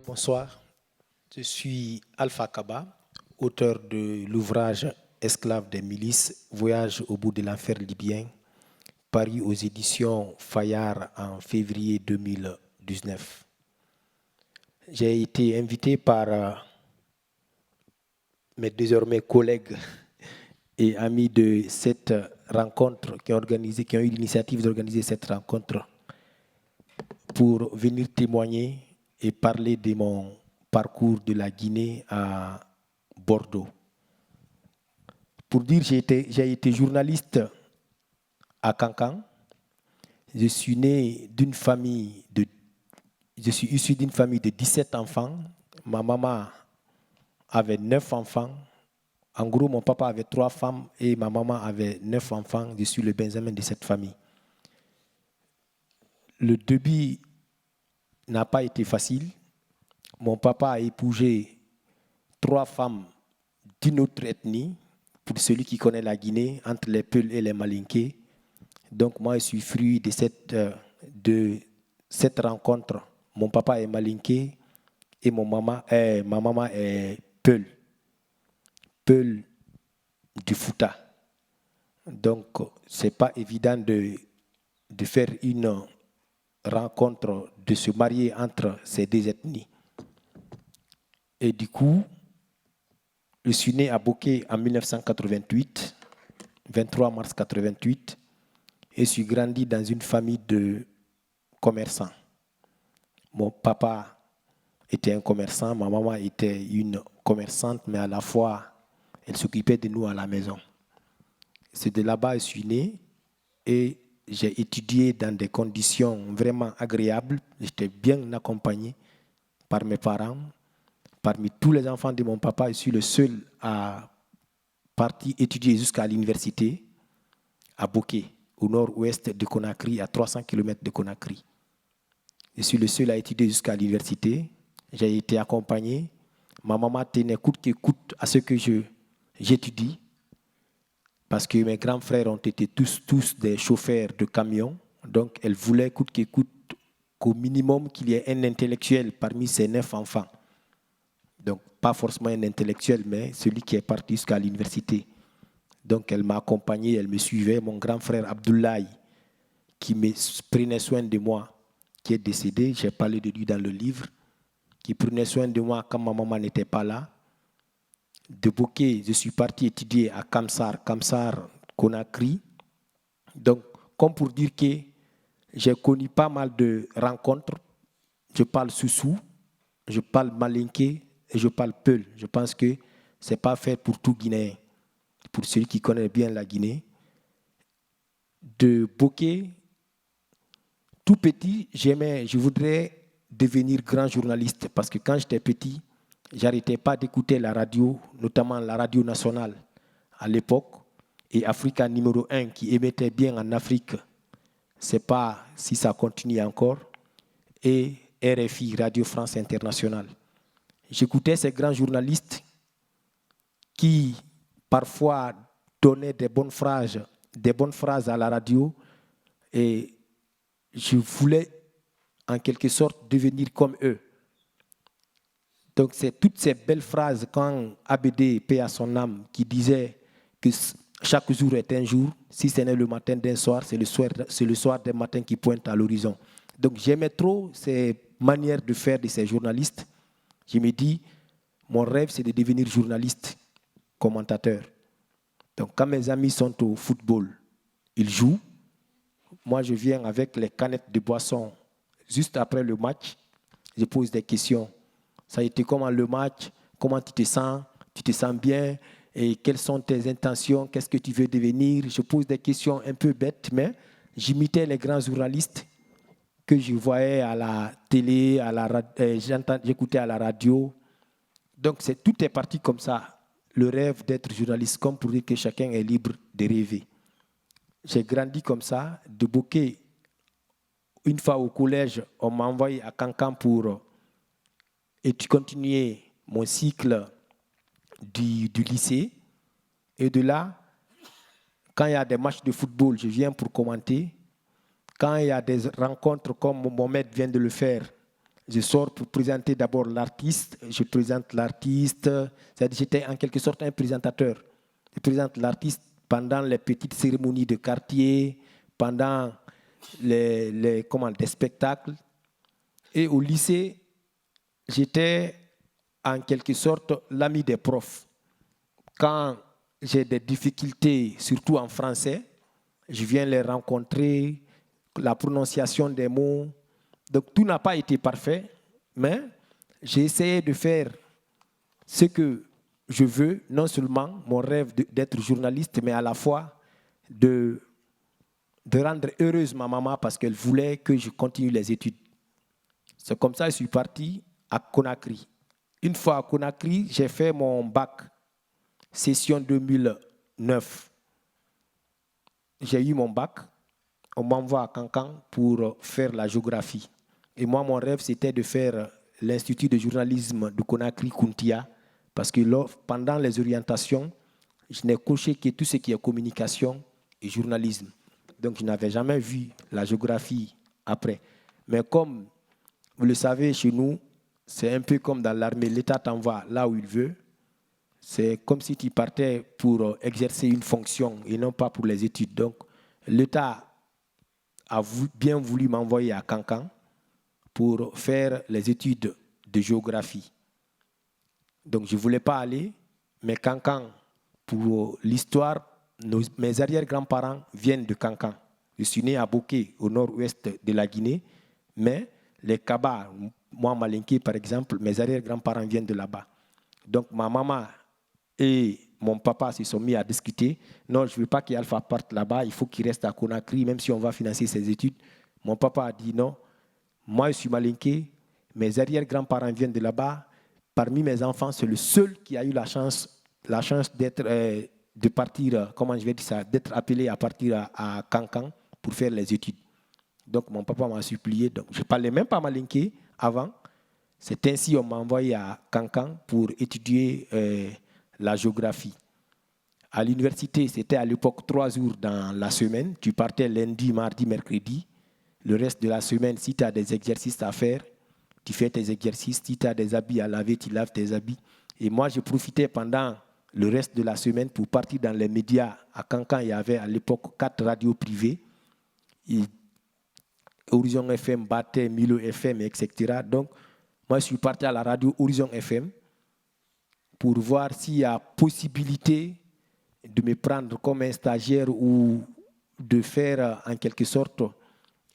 Bonsoir, je suis Alpha Kaba, auteur de l'ouvrage Esclaves des milices, Voyage au bout de l'enfer libyen, paru aux éditions Fayard en février 2019. J'ai été invité par mes désormais collègues et amis de cette rencontre qui ont eu l'initiative d'organiser cette rencontre pour venir témoigner et parler de mon parcours de la Guinée à Bordeaux. Pour dire, j'ai été journaliste à Cancan. Je suis issu d'une famille de 17 enfants. Ma maman avait 9 enfants. En gros, mon papa avait 3 femmes et ma maman avait 9 enfants. Je suis le benjamin de cette famille. Le début n'a pas été facile. Mon papa a épousé 3 femmes d'une autre ethnie, pour celui qui connaît la Guinée, entre les Peuls et les Malinké. Donc moi, je suis fruit de cette rencontre. Mon papa est Malinké et ma maman est Peul du Fouta. Donc, ce n'est pas évident de faire une rencontre, de se marier entre ces deux ethnies. Et du coup, je suis né à Boké en 1988, 23 mars 1988, et je suis grandi dans une famille de commerçants. Mon papa était un commerçant, ma maman était une commerçante, mais à la fois, elle s'occupait de nous à la maison. C'est de là-bas que je suis né et j'ai étudié dans des conditions vraiment agréables. J'étais bien accompagné par mes parents. Parmi tous les enfants de mon papa, je suis le seul à partir étudier jusqu'à l'université à Boké, au nord-ouest de Conakry, à 300 km de Conakry. Je suis le seul à étudier jusqu'à l'université. J'ai été accompagné. Ma maman tenait coûte que coûte à ce que j'étudie, parce que mes grands frères ont été tous des chauffeurs de camions. Donc, elle voulait coûte que coûte qu'au minimum qu'il y ait un intellectuel parmi ses 9 enfants. Donc, pas forcément un intellectuel, mais celui qui est parti jusqu'à l'université. Donc, elle m'a accompagné, elle me suivait. Mon grand frère Abdoulaye, qui me prenait soin de moi, qui est décédé, j'ai parlé de lui dans le livre, qui prenait soin de moi quand ma maman n'était pas là. De Boké, je suis parti étudier à Kamsar, Conakry. Donc, comme pour dire que j'ai connu pas mal de rencontres. Je parle Soussou, je parle Malinké et je parle Peul. Je pense que ce n'est pas fait pour tout Guinéen, pour celui qui connaît bien la Guinée. De Boké, tout petit, je voudrais devenir grand journaliste parce que quand j'étais petit, j'arrêtais pas d'écouter la radio, notamment la radio nationale à l'époque, et Africa numéro 1 qui émettait bien en Afrique. Je ne sais pas si ça continue encore, et RFI, Radio France Internationale. J'écoutais ces grands journalistes qui parfois donnaient des bonnes phrases à la radio, et je voulais en quelque sorte devenir comme eux. Donc c'est toutes ces belles phrases quand ABD, paix à son âme, qui disait que chaque jour est un jour, si ce n'est le matin d'un soir, c'est le soir d'un matin qui pointe à l'horizon. Donc j'aimais trop ces manières de faire de ces journalistes. Je me dis, mon rêve c'est de devenir journaliste, commentateur. Donc quand mes amis sont au football, ils jouent. Moi je viens avec les canettes de boisson. Juste après le match, je pose des questions. Ça a été comment le match? Comment tu te sens? Tu te sens bien? Et quelles sont tes intentions? Qu'est-ce que tu veux devenir? Je pose des questions un peu bêtes, mais j'imitais les grands journalistes que je voyais à la télé, j'écoutais à la radio. Donc tout est parti comme ça. Le rêve d'être journaliste, comme pour dire que chacun est libre de rêver. J'ai grandi comme ça, de Boké une fois au collège, on m'a envoyé à Cancan pour continuer mon cycle du lycée. Et de là, quand il y a des matchs de football, je viens pour commenter. Quand il y a des rencontres comme Mohamed vient de le faire, je sors pour présenter d'abord l'artiste. Je présente l'artiste. C'est-à-dire j'étais en quelque sorte un présentateur. Je présente l'artiste pendant les petites cérémonies de quartier, pendant des spectacles. Et au lycée, j'étais en quelque sorte l'ami des profs. Quand j'ai des difficultés, surtout en français, je viens les rencontrer, la prononciation des mots. Donc tout n'a pas été parfait, mais j'ai essayé de faire ce que je veux, non seulement mon rêve d'être journaliste, mais à la fois de rendre heureuse ma maman parce qu'elle voulait que je continue les études. C'est comme ça que je suis parti à Conakry. Une fois à Conakry, j'ai fait mon bac, session 2009. J'ai eu mon bac, on m'envoie à Cancan pour faire la géographie. Et moi, mon rêve, c'était de faire l'Institut de journalisme de Conakry-Kountia, parce que là, pendant les orientations, je n'ai coché que tout ce qui est communication et journalisme. Donc, je n'avais jamais vu la géographie après. Mais comme vous le savez, chez nous, c'est un peu comme dans l'armée, l'État t'envoie là où il veut. C'est comme si tu partais pour exercer une fonction et non pas pour les études. Donc, l'État a bien voulu m'envoyer à Cancan pour faire les études de géographie. Donc, je ne voulais pas aller, mais Cancan, pour l'histoire, mes arrière-grands-parents viennent de Cancan. Je suis né à Boké, au nord-ouest de la Guinée, mais les Kaba, moi, Malinké, par exemple, mes arrière-grands-parents viennent de là-bas. Donc, ma maman et mon papa se sont mis à discuter. Non, je ne veux pas qu'Alpha parte là-bas, il faut qu'il reste à Conakry, même si on va financer ses études. Mon papa a dit non, moi, je suis Malinké, mes arrière-grands-parents viennent de là-bas. Parmi mes enfants, c'est le seul qui a eu la chance d'être, de partir, comment je vais dire ça, d'être appelé à partir à Cancan pour faire les études. Donc, mon papa m'a supplié. Donc, je ne parlais même pas Malinké avant. C'est ainsi qu'on m'a envoyé à Cancan pour étudier la géographie. À l'université, c'était à l'époque 3 jours dans la semaine. Tu partais lundi, mardi, mercredi. Le reste de la semaine, si tu as des exercices à faire, tu fais tes exercices. Si tu as des habits à laver, tu laves tes habits. Et moi, je profitais pendant le reste de la semaine pour partir dans les médias. À Cancan, il y avait à l'époque 4 radios privées. Horizon FM, Baté, Milo FM, etc. Donc, moi, je suis parti à la radio Horizon FM pour voir s'il y a possibilité de me prendre comme un stagiaire ou de faire en quelque sorte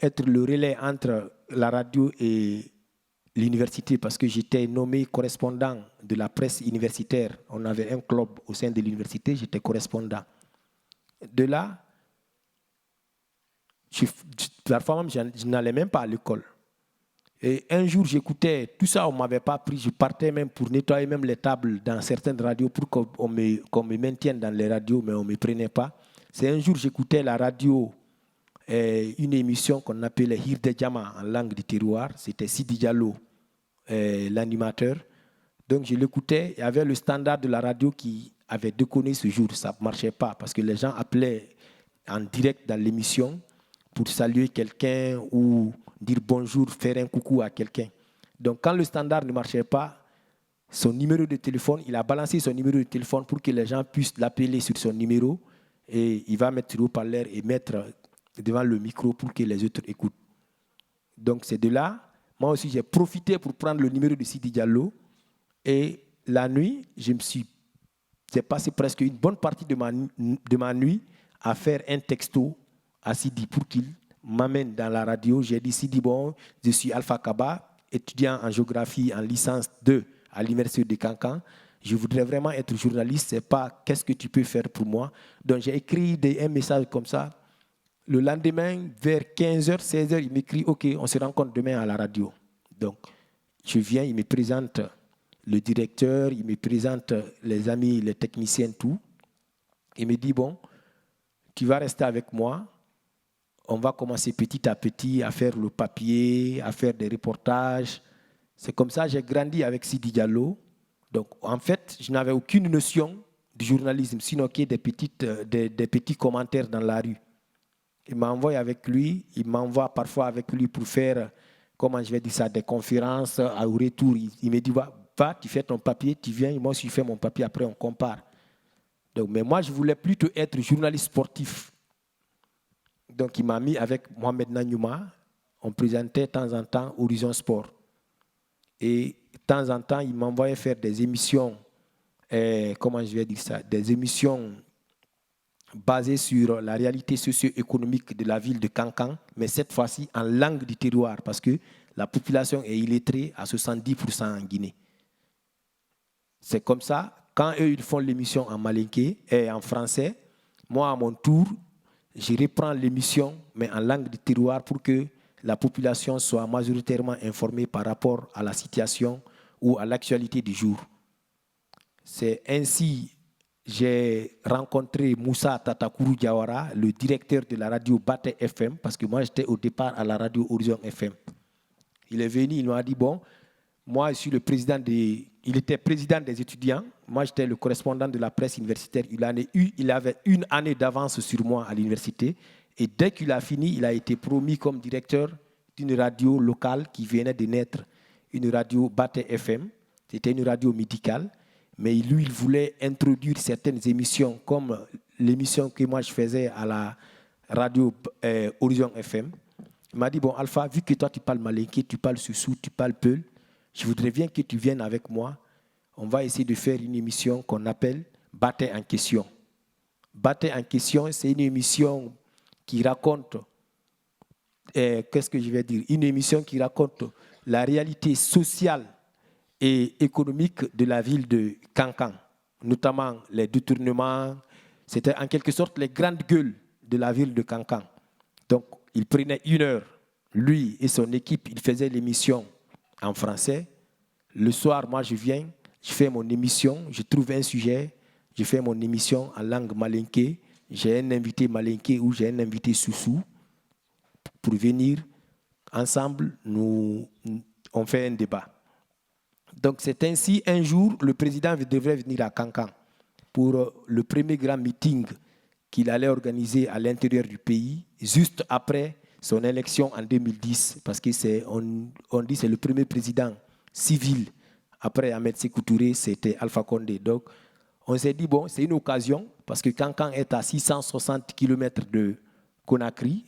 être le relais entre la radio et l'université parce que j'étais nommé correspondant de la presse universitaire. On avait un club au sein de l'université, j'étais correspondant. De là, parfois même, je n'allais même pas à l'école. Et un jour, j'écoutais, tout ça, on ne m'avait pas pris. Je partais même pour nettoyer même les tables dans certaines radios pour qu'on me maintienne dans les radios, mais on ne me prenait pas. C'est un jour, j'écoutais la radio, une émission qu'on appelait Hirde Djama en langue du terroir. C'était Sidi Diallo, l'animateur. Donc, je l'écoutais. Il y avait le standard de la radio qui avait déconné ce jour. Ça ne marchait pas parce que les gens appelaient en direct dans l'émission pour saluer quelqu'un ou dire bonjour, faire un coucou à quelqu'un. Donc, quand le standard ne marchait pas, son numéro de téléphone, il a balancé son numéro de téléphone pour que les gens puissent l'appeler sur son numéro et il va mettre sur haut-parleur et mettre devant le micro pour que les autres écoutent. Donc, c'est de là, moi aussi, j'ai profité pour prendre le numéro de Sidi Diallo et la nuit, j'ai passé presque une bonne partie de ma nuit à faire un texto à Sidi pour qu'il m'amène dans la radio. J'ai dit, Sidi, bon, je suis Alpha Kaba, étudiant en géographie en licence 2 à l'université de Cancan. Je voudrais vraiment être journaliste, c'est pas qu'est-ce que tu peux faire pour moi. Donc j'ai écrit un message comme ça. Le lendemain, vers 15h, 16h, il m'écrit, OK, on se rencontre demain à la radio. Donc je viens, il me présente le directeur, il me présente les amis, les techniciens, tout. Il me dit, bon, tu vas rester avec moi. on va commencer petit à petit à faire le papier, à faire des reportages. C'est comme ça que j'ai grandi avec Sidi Diallo. Donc, en fait, je n'avais aucune notion du journalisme, sinon que des petits commentaires dans la rue. Il m'envoie avec lui, il m'envoie parfois avec lui pour faire, comment je vais dire ça, des conférences. Au retour, il me dit, va, tu fais ton papier, tu viens, moi aussi je fais mon papier, après on compare. Donc, mais moi, je voulais plutôt être journaliste sportif. Donc, il m'a mis avec Mohamed Nagnouma. On présentait de temps en temps Horizon Sport. Et de temps en temps, il m'envoyait faire des émissions, comment je vais dire ça, des émissions basées sur la réalité socio-économique de la ville de Kankan, mais cette fois-ci en langue du terroir, parce que la population est illettrée à 70% en Guinée. C'est comme ça, quand eux ils font l'émission en malinké et en français, moi à mon tour, je reprends l'émission, mais en langue du terroir pour que la population soit majoritairement informée par rapport à la situation ou à l'actualité du jour. C'est ainsi que j'ai rencontré Moussa Tatakourou Diawara, le directeur de la radio Baté FM, parce que moi j'étais au départ à la radio Horizon FM. Il est venu, il m'a dit, bon, moi je suis le président il était président des étudiants, moi j'étais le correspondant de la presse universitaire, il avait une année d'avance sur moi à l'université, et dès qu'il a fini, il a été promu comme directeur d'une radio locale qui venait de naître, une radio Baté FM, c'était une radio médicale, mais lui il voulait introduire certaines émissions comme l'émission que moi je faisais à la radio Horizon FM. Il m'a dit, bon Alpha, vu que toi tu parles malinké, tu parles Soussou, tu parles Peul, je voudrais bien que tu viennes avec moi. On va essayer de faire une émission qu'on appelle Baté en question. Baté en question, c'est une émission qui raconte, qu'est-ce que je vais dire, une émission qui raconte la réalité sociale et économique de la ville de Kankan, notamment les détournements. C'était en quelque sorte les grandes gueules de la ville de Kankan. Donc, il prenait 1 heure, lui et son équipe, ils faisaient l'émission en français. Le soir, moi, je viens, je fais mon émission, je trouve un sujet, je fais mon émission en langue malinké. J'ai un invité malinké ou j'ai un invité Soussou pour venir. Ensemble, on fait un débat. Donc, c'est ainsi, un jour, le président devrait venir à Kankan pour le premier grand meeting qu'il allait organiser à l'intérieur du pays, juste après son élection en 2010, parce on dit que c'est le premier président civil. Après Ahmed Sékou Touré, c'était Alpha Condé. Donc, on s'est dit, bon, c'est une occasion, parce que Kankan est à 660 km de Conakry.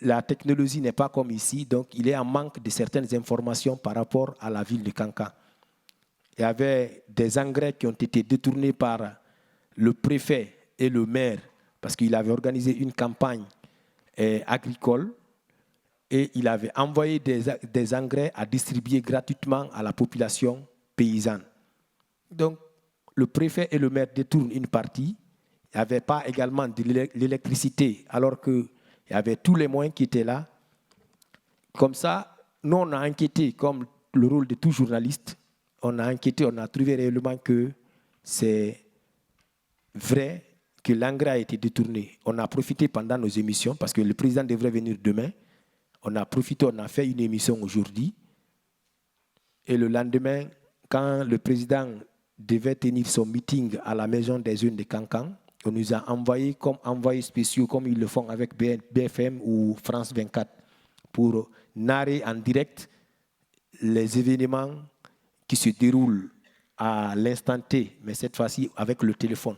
La technologie n'est pas comme ici, donc il est en manque de certaines informations par rapport à la ville de Kankan. Il y avait des engrais qui ont été détournés par le préfet et le maire, parce qu'il avait organisé une campagne agricole et il avait envoyé des engrais à distribuer gratuitement à la population paysanne. Donc, le préfet et le maire détournent une partie. Il n'y avait pas également de l'électricité, alors qu'il y avait tous les moyens qui étaient là. Comme ça, nous, on a enquêté, comme le rôle de tout journaliste, on a enquêté, on a trouvé réellement que c'est vrai que l'engrais a été détourné. On a profité pendant nos émissions, parce que le président devrait venir demain. On a profité, on a fait une émission aujourd'hui. Et le lendemain, quand le président devait tenir son meeting à la maison des jeunes de Kankan, on nous a envoyé comme envoyés spéciaux, comme ils le font avec BFM ou France 24, pour narrer en direct les événements qui se déroulent à l'instant T, mais cette fois-ci avec le téléphone.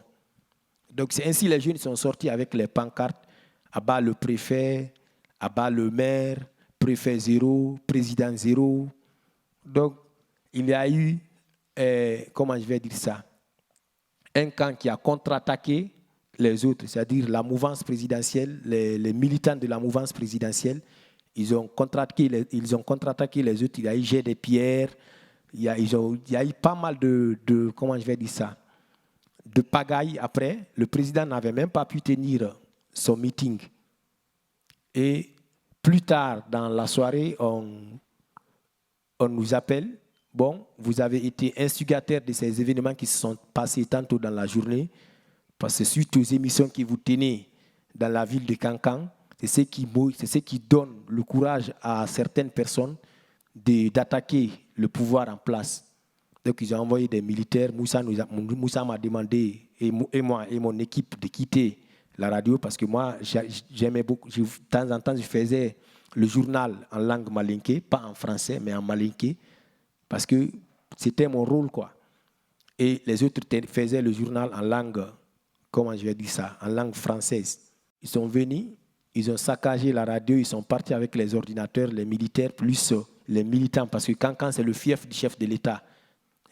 Donc c'est ainsi que les jeunes sont sortis avec les pancartes, à bas le préfet, à bas le maire, préfet zéro, président zéro. Donc il y a eu, comment je vais dire ça, un camp qui a contre-attaqué les autres, c'est-à-dire la mouvance présidentielle, les militants de la mouvance présidentielle, ils ont contre-attaqué les autres, il y a eu jet de pierres, il y a eu pas mal de comment je vais dire ça, de pagaille après. Le président n'avait même pas pu tenir son meeting. Et plus tard dans la soirée, on nous appelle. Bon, vous avez été instigateur de ces événements qui se sont passés tantôt dans la journée, parce que suite aux émissions que vous tenez dans la ville de Cancan. C'est ce qui donne le courage à certaines personnes d'attaquer le pouvoir en place. Donc, ils ont envoyé des militaires. Moussa m'a demandé, et moi, et mon équipe, de quitter la radio parce que moi, j'aimais beaucoup. De temps en temps, je faisais le journal en langue malinké, pas en français, mais en malinké, parce que c'était mon rôle, quoi. Et les autres faisaient le journal en langue, comment je vais dire ça, en langue française. Ils sont venus, ils ont saccagé la radio, ils sont partis avec les ordinateurs, les militaires, plus les militants, parce que Cancan, c'est le fief du chef de l'État.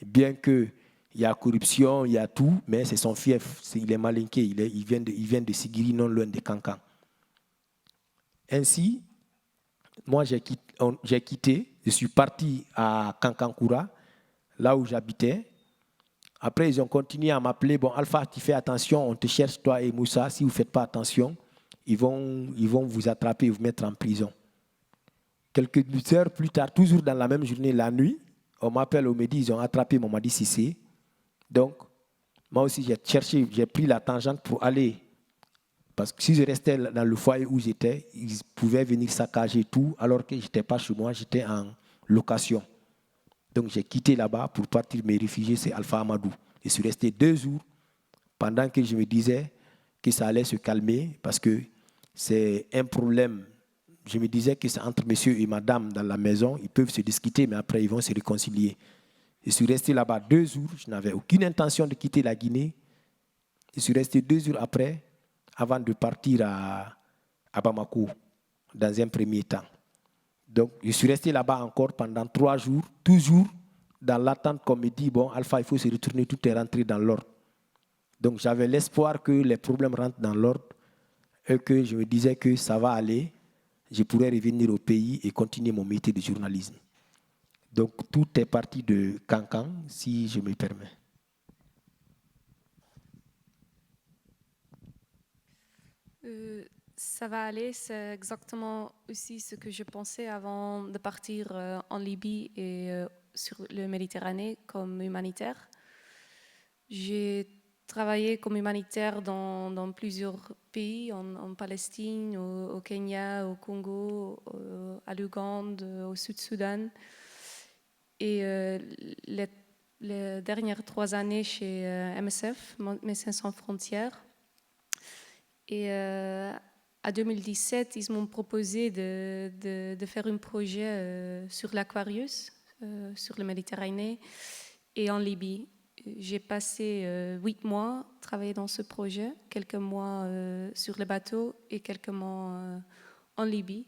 Bien qu'il y a corruption, il y a tout, mais c'est son fief, il est malinké, il vient de Sigiri, non loin de Cancan. Ainsi, moi j'ai quitté, je suis parti à Kankankura, là où j'habitais. Après, ils ont continué à m'appeler, bon, Alpha, tu fais attention, on te cherche, toi et Moussa, si vous ne faites pas attention, ils vont vous attraper et vous mettre en prison. Quelques heures plus tard, toujours dans la même journée, la nuit, on m'appelle au Midi, ils ont attrapé Mamadi Sissé. Donc, moi aussi, j'ai pris la tangente pour aller. Parce que si je restais dans le foyer où j'étais, ils pouvaient venir saccager tout, alors que je n'étais pas chez moi, j'étais en location. Donc, j'ai quitté là-bas pour partir me réfugier, c'est Alpha Amadou. Je suis resté 2 jours pendant que je me disais que ça allait se calmer parce que c'est un problème. Je me disais que c'est entre monsieur et madame dans la maison, ils peuvent se discuter, mais après, ils vont se réconcilier. Je suis resté là-bas 2 jours, je n'avais aucune intention de quitter la Guinée. Je suis resté 2 jours après, avant de partir à Bamako, dans un premier temps. Donc, je suis resté là-bas encore pendant 3 jours, toujours dans l'attente qu'on me dit, bon, Alpha, il faut se retourner, tout est rentré dans l'ordre. Donc, j'avais l'espoir que les problèmes rentrent dans l'ordre et que je me disais que ça va aller, je pourrais revenir au pays et continuer mon métier de journalisme. Donc, tout est parti de Cancan, si je me permets. Ça va aller, c'est exactement aussi ce que je pensais avant de partir en Libye et sur le Méditerranée comme humanitaire. J'ai travaillé comme humanitaire dans plusieurs pays, en Palestine, au Kenya, au Congo, à l'Ougande, au Sud-Soudan. Et les dernières 3 années chez MSF, Médecins sans frontières. Et à 2017, ils m'ont proposé de faire un projet sur l'Aquarius, sur le Méditerranée et en Libye. J'ai passé 8 mois travailler dans ce projet, quelques mois sur le bateau et quelques mois en Libye.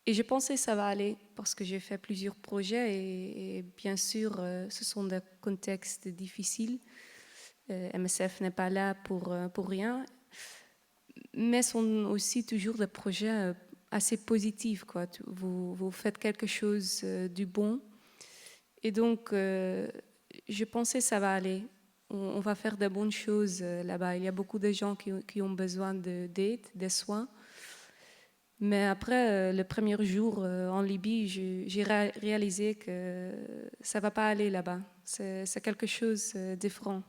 Et je pensais que ça va aller parce que j'ai fait plusieurs projets et bien sûr, ce sont des contextes difficiles. MSF n'est pas là pour rien, mais sont aussi toujours des projets assez positifs, quoi. Vous faites quelque chose du bon. Et donc, je pensais que ça va aller. On va faire de bonnes choses là-bas. Il y a beaucoup de gens qui ont besoin d'aide, des soins. Mais après, le premier jour en Libye, j'ai réalisé que ça ne va pas aller là-bas. C'est quelque chose de différent.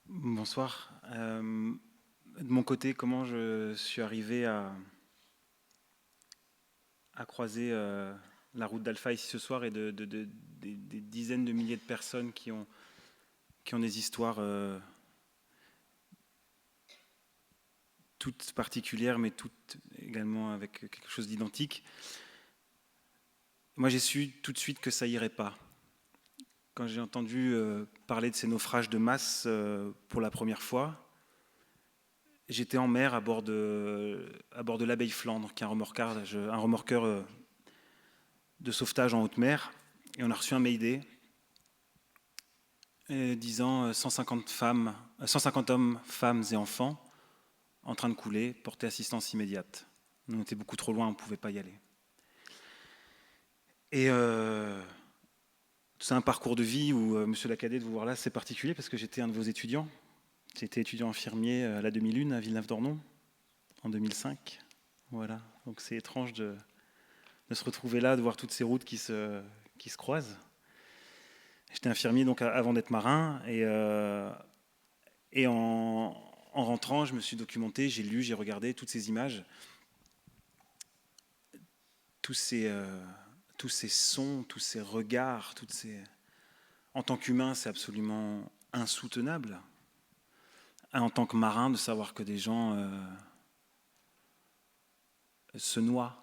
Bonsoir. De mon côté, comment je suis arrivé à croiser la route d'Alpha ici ce soir et des dizaines de milliers de personnes qui ont des histoires toutes particulières, mais toutes également avec quelque chose d'identique. Moi, j'ai su tout de suite que ça irait pas. Quand j'ai entendu parler de ces naufrages de masse pour la première fois, j'étais en mer à bord de l'Abeille Flandre, qui est un remorqueur de sauvetage en haute mer, et on a reçu un Mayday disant 150 hommes, femmes et enfants en train de couler, porter assistance immédiate. On était beaucoup trop loin, on ne pouvait pas y aller. Et c'est un parcours de vie où, monsieur Lacadet, de vous voir là, c'est particulier parce que j'étais un de vos étudiants. J'étais étudiant infirmier à la 2001 à Villeneuve-d'Ornon en 2005. Voilà, donc c'est étrange de se retrouver là, de voir toutes ces routes qui se croisent. J'étais infirmier donc avant d'être marin et en rentrant, je me suis documenté, j'ai lu, j'ai regardé toutes ces images, tous ces sons, tous ces regards, En tant qu'humain, c'est absolument insoutenable. En tant que marin, de savoir que des gens se noient.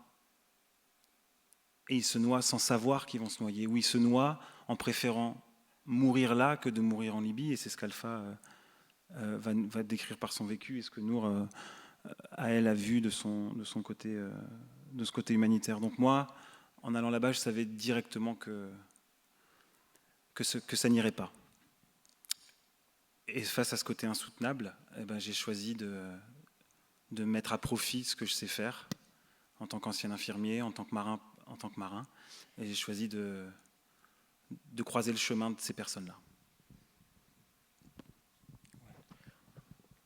Et ils se noient sans savoir qu'ils vont se noyer. Ou ils se noient en préférant mourir là que de mourir en Libye. Et c'est ce qu'Alpha va décrire par son vécu et ce que Nour a elle a vu de ce côté humanitaire. Donc moi, en allant là-bas, je savais directement que ça n'irait pas. Et face à ce côté insoutenable, eh ben, j'ai choisi de mettre à profit ce que je sais faire en tant qu'ancien infirmier, en tant que marin, et j'ai choisi de croiser le chemin de ces personnes-là.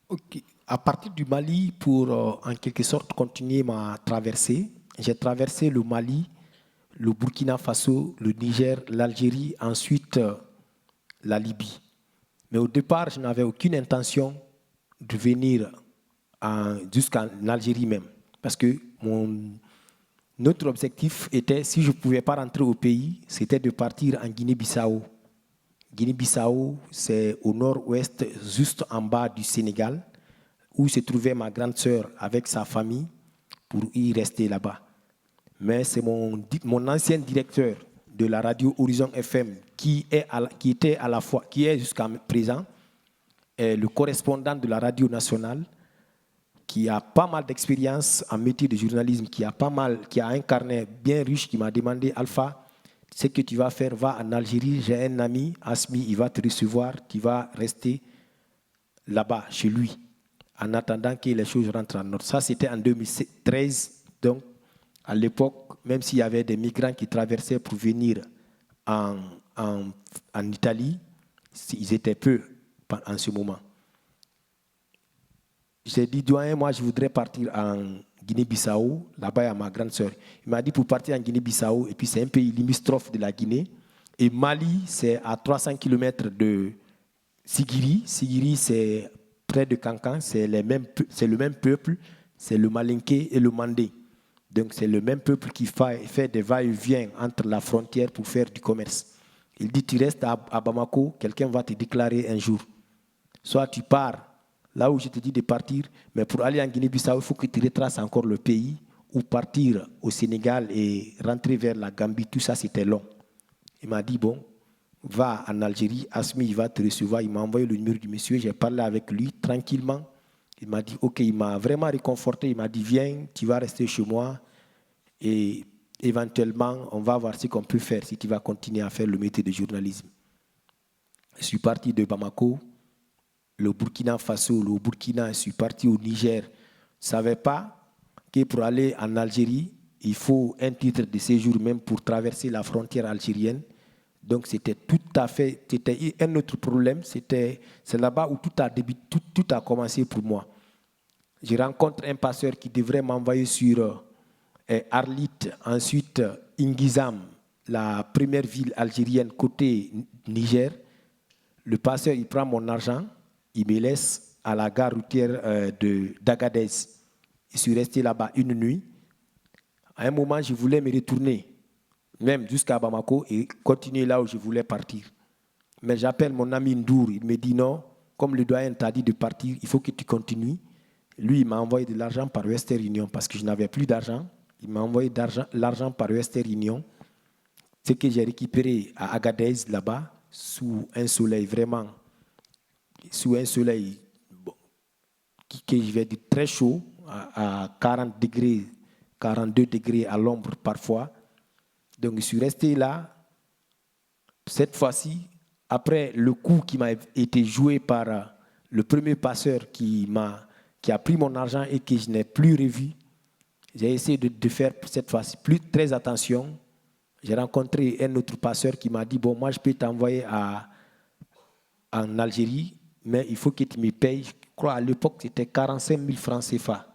Ok. À partir du Mali, pour en quelque sorte continuer ma traversée, j'ai traversé le Mali, le Burkina Faso, le Niger, l'Algérie, ensuite la Libye. Mais au départ, je n'avais aucune intention de venir jusqu'en Algérie même. Parce que notre objectif était, si je ne pouvais pas rentrer au pays, c'était de partir en Guinée-Bissau. Guinée-Bissau, c'est au nord-ouest, juste en bas du Sénégal, où se trouvait ma grande sœur avec sa famille pour y rester là-bas. Mais c'est mon ancien directeur de la radio Horizon FM qui est jusqu'à présent le correspondant de la radio nationale, qui a pas mal d'expérience en métier de journalisme, qui a un carnet bien riche, qui m'a demandé: Alpha, ce que tu vas faire, va en Algérie, j'ai un ami, Asmi, il va te recevoir, tu vas rester là-bas, chez lui, en attendant que les choses rentrent en ordre. Ça, c'était en 2013. Donc, à l'époque, même s'il y avait des migrants qui traversaient pour venir en Italie, ils étaient peu en ce moment. J'ai dit: doyen, moi je voudrais partir en Guinée-Bissau, là-bas il y a ma grande sœur. Il m'a dit pour partir en Guinée-Bissau, et puis c'est un pays limitrophe de la Guinée. Et Mali, c'est à 300 km de Sigiri. Sigiri, c'est près de Cancan, c'est le même peuple, c'est le Malinké et le Mandé. Donc c'est le même peuple qui fait des va-et-vient entre la frontière pour faire du commerce. Il dit: tu restes à Bamako, quelqu'un va te déclarer un jour. Soit tu pars là où je te dis de partir, mais pour aller en Guinée-Bissau, il faut que tu retraces encore le pays, ou partir au Sénégal et rentrer vers la Gambie. Tout ça, c'était long. Il m'a dit: bon, va en Algérie, Asmi, il va te recevoir. Il m'a envoyé le numéro du monsieur, j'ai parlé avec lui tranquillement. Il m'a dit: ok, il m'a vraiment réconforté. Il m'a dit: viens, tu vas rester chez moi et éventuellement, on va voir ce qu'on peut faire si tu vas continuer à faire le métier de journalisme. Je suis parti de Bamako, le Burkina Faso, le Burkina, je suis parti au Niger. Je ne savais pas que pour aller en Algérie, il faut un titre de séjour même pour traverser la frontière algérienne. Donc c'était c'était un autre problème. C'est là-bas où tout a commencé pour moi. Je rencontre un passeur qui devrait m'envoyer sur Arlit, ensuite Ingizam, la première ville algérienne côté Niger. Le passeur, il prend mon argent, il me laisse à la gare routière d'Agadez. Je suis resté là-bas une nuit. À un moment, je voulais me retourner, même jusqu'à Bamako, et continuer là où je voulais partir. Mais j'appelle mon ami Ndour, il me dit: non, comme le doyen t'a dit de partir, il faut que tu continues. Lui, il m'a envoyé de l'argent par Western Union parce que je n'avais plus d'argent. Il m'a envoyé l'argent par Western Union. Ce que j'ai récupéré à Agadez, là-bas, sous un soleil vraiment, sous un soleil que je vais dire très chaud, à 40 degrés, 42 degrés à l'ombre parfois. Donc je suis resté là. Cette fois-ci, après le coup qui m'a été joué par le premier passeur qui a pris mon argent et que je n'ai plus revu, j'ai essayé de faire cette fois-ci très attention. J'ai rencontré un autre passeur qui m'a dit: bon, moi je peux t'envoyer en Algérie, mais il faut que tu me payes. Je crois à l'époque c'était 45 000 francs CFA.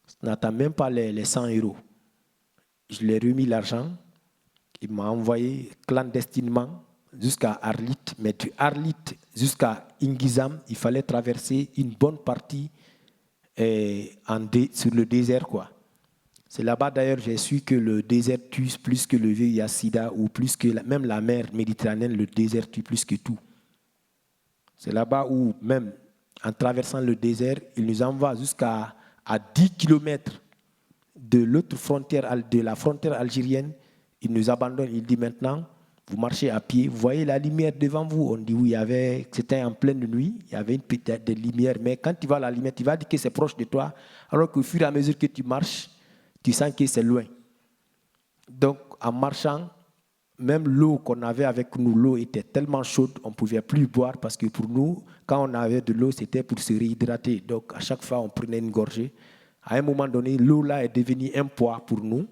Ça n'atteint même pas les 100 €. Je lui ai remis l'argent. Il m'a envoyé clandestinement jusqu'à Arlit, mais de Arlit jusqu'à Ingizam, il fallait traverser une bonne partie sur le désert, quoi. C'est là-bas d'ailleurs j'ai su que le désert tue plus que le VIH-Sida ou plus que même la mer Méditerranée, le désert tue plus que tout. C'est là-bas où même en traversant le désert, il nous envoie jusqu'à 10 kilomètres de l'autre frontière, de la frontière algérienne. Il nous abandonne, il dit maintenant, vous marchez à pied, vous voyez la lumière devant vous. On dit oui, c'était en pleine nuit, il y avait une petite lumière, mais quand tu vois la lumière, tu vas dire que c'est proche de toi, alors qu'au fur et à mesure que tu marches, tu sens que c'est loin. Donc, en marchant, même l'eau qu'on avait avec nous, l'eau était tellement chaude, on ne pouvait plus boire parce que pour nous, quand on avait de l'eau, c'était pour se réhydrater. Donc, à chaque fois, on prenait une gorgée. À un moment donné, l'eau là est devenue un poids pour nous.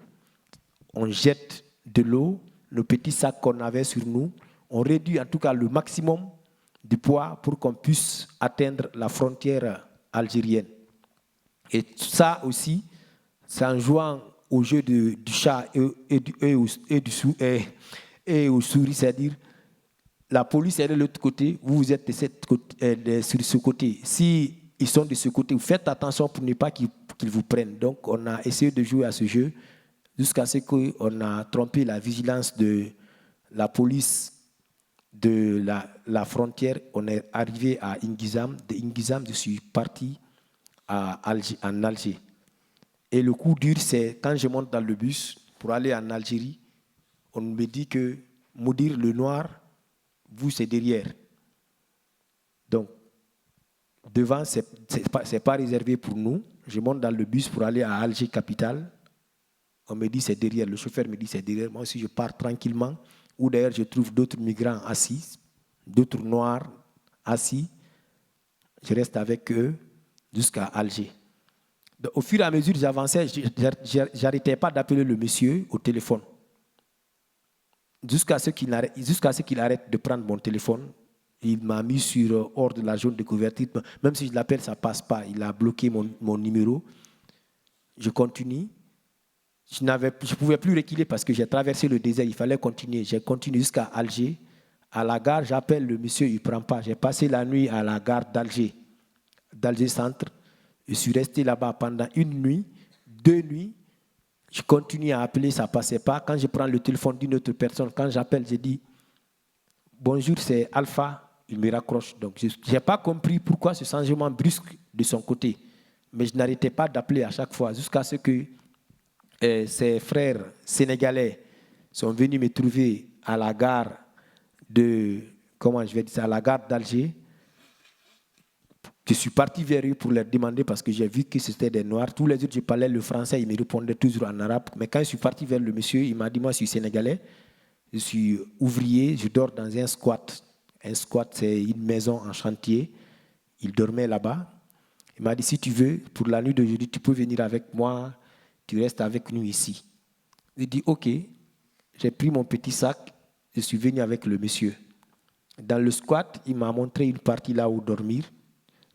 On jette de l'eau, le petit sac qu'on avait sur nous, on réduit en tout cas le maximum du poids pour qu'on puisse atteindre la frontière algérienne. Et ça aussi, c'est en jouant au jeu du chat et aux souris, c'est-à-dire la police est de l'autre côté, vous êtes sur ce côté. Si ils sont de ce côté, vous faites attention pour ne pas qu'ils vous prennent. Donc on a essayé de jouer à ce jeu jusqu'à ce qu'on a trompé la vigilance de la police de la frontière. On est arrivé à Ingizam. De Ingizam, je suis parti en Alger. Et le coup dur, c'est quand je monte dans le bus pour aller en Algérie, on me dit que Moudir le noir, vous, c'est derrière. Donc, devant, ce n'est pas réservé pour nous. Je monte dans le bus pour aller à Alger, capitale. On me dit c'est derrière. Le chauffeur me dit c'est derrière. Moi aussi, je pars tranquillement. Ou d'ailleurs, je trouve d'autres migrants assis, d'autres noirs assis. Je reste avec eux jusqu'à Alger. Donc, au fur et à mesure que j'avançais, je n'arrêtais pas d'appeler le monsieur au téléphone. Jusqu'à ce qu'il arrête de prendre mon téléphone. Il m'a mis hors de la zone de couverture. Même si je l'appelle, ça ne passe pas. Il a bloqué mon numéro. Je continue. Je ne pouvais plus reculer parce que j'ai traversé le désert. Il fallait continuer. J'ai continué jusqu'à Alger. À la gare, j'appelle le monsieur, il ne prend pas. J'ai passé la nuit à la gare d'Alger Centre. Je suis resté là-bas pendant 1 nuit, 2 nuits. Je continue à appeler, ça ne passait pas. Quand je prends le téléphone d'une autre personne, quand j'appelle, je dis « Bonjour, c'est Alpha ». Il me raccroche. Donc, je n'ai pas compris pourquoi ce changement brusque de son côté. Mais je n'arrêtais pas d'appeler à chaque fois jusqu'à ce que ses frères sénégalais sont venus me trouver à la gare à la gare d'Alger. Je suis parti vers eux pour leur demander parce que j'ai vu que c'était des Noirs. Tous les autres, je parlais le français, ils me répondaient toujours en arabe. Mais quand je suis parti vers le monsieur, il m'a dit, moi, je suis sénégalais, je suis ouvrier, je dors dans un squat. Un squat, c'est une maison en chantier. Il dormait là-bas. Il m'a dit, si tu veux, pour la nuit d'aujourd'hui, tu peux venir avec moi, tu restes avec nous ici. J'ai dit, OK. J'ai pris mon petit sac, je suis venu avec le monsieur. Dans le squat, il m'a montré une partie là où dormir.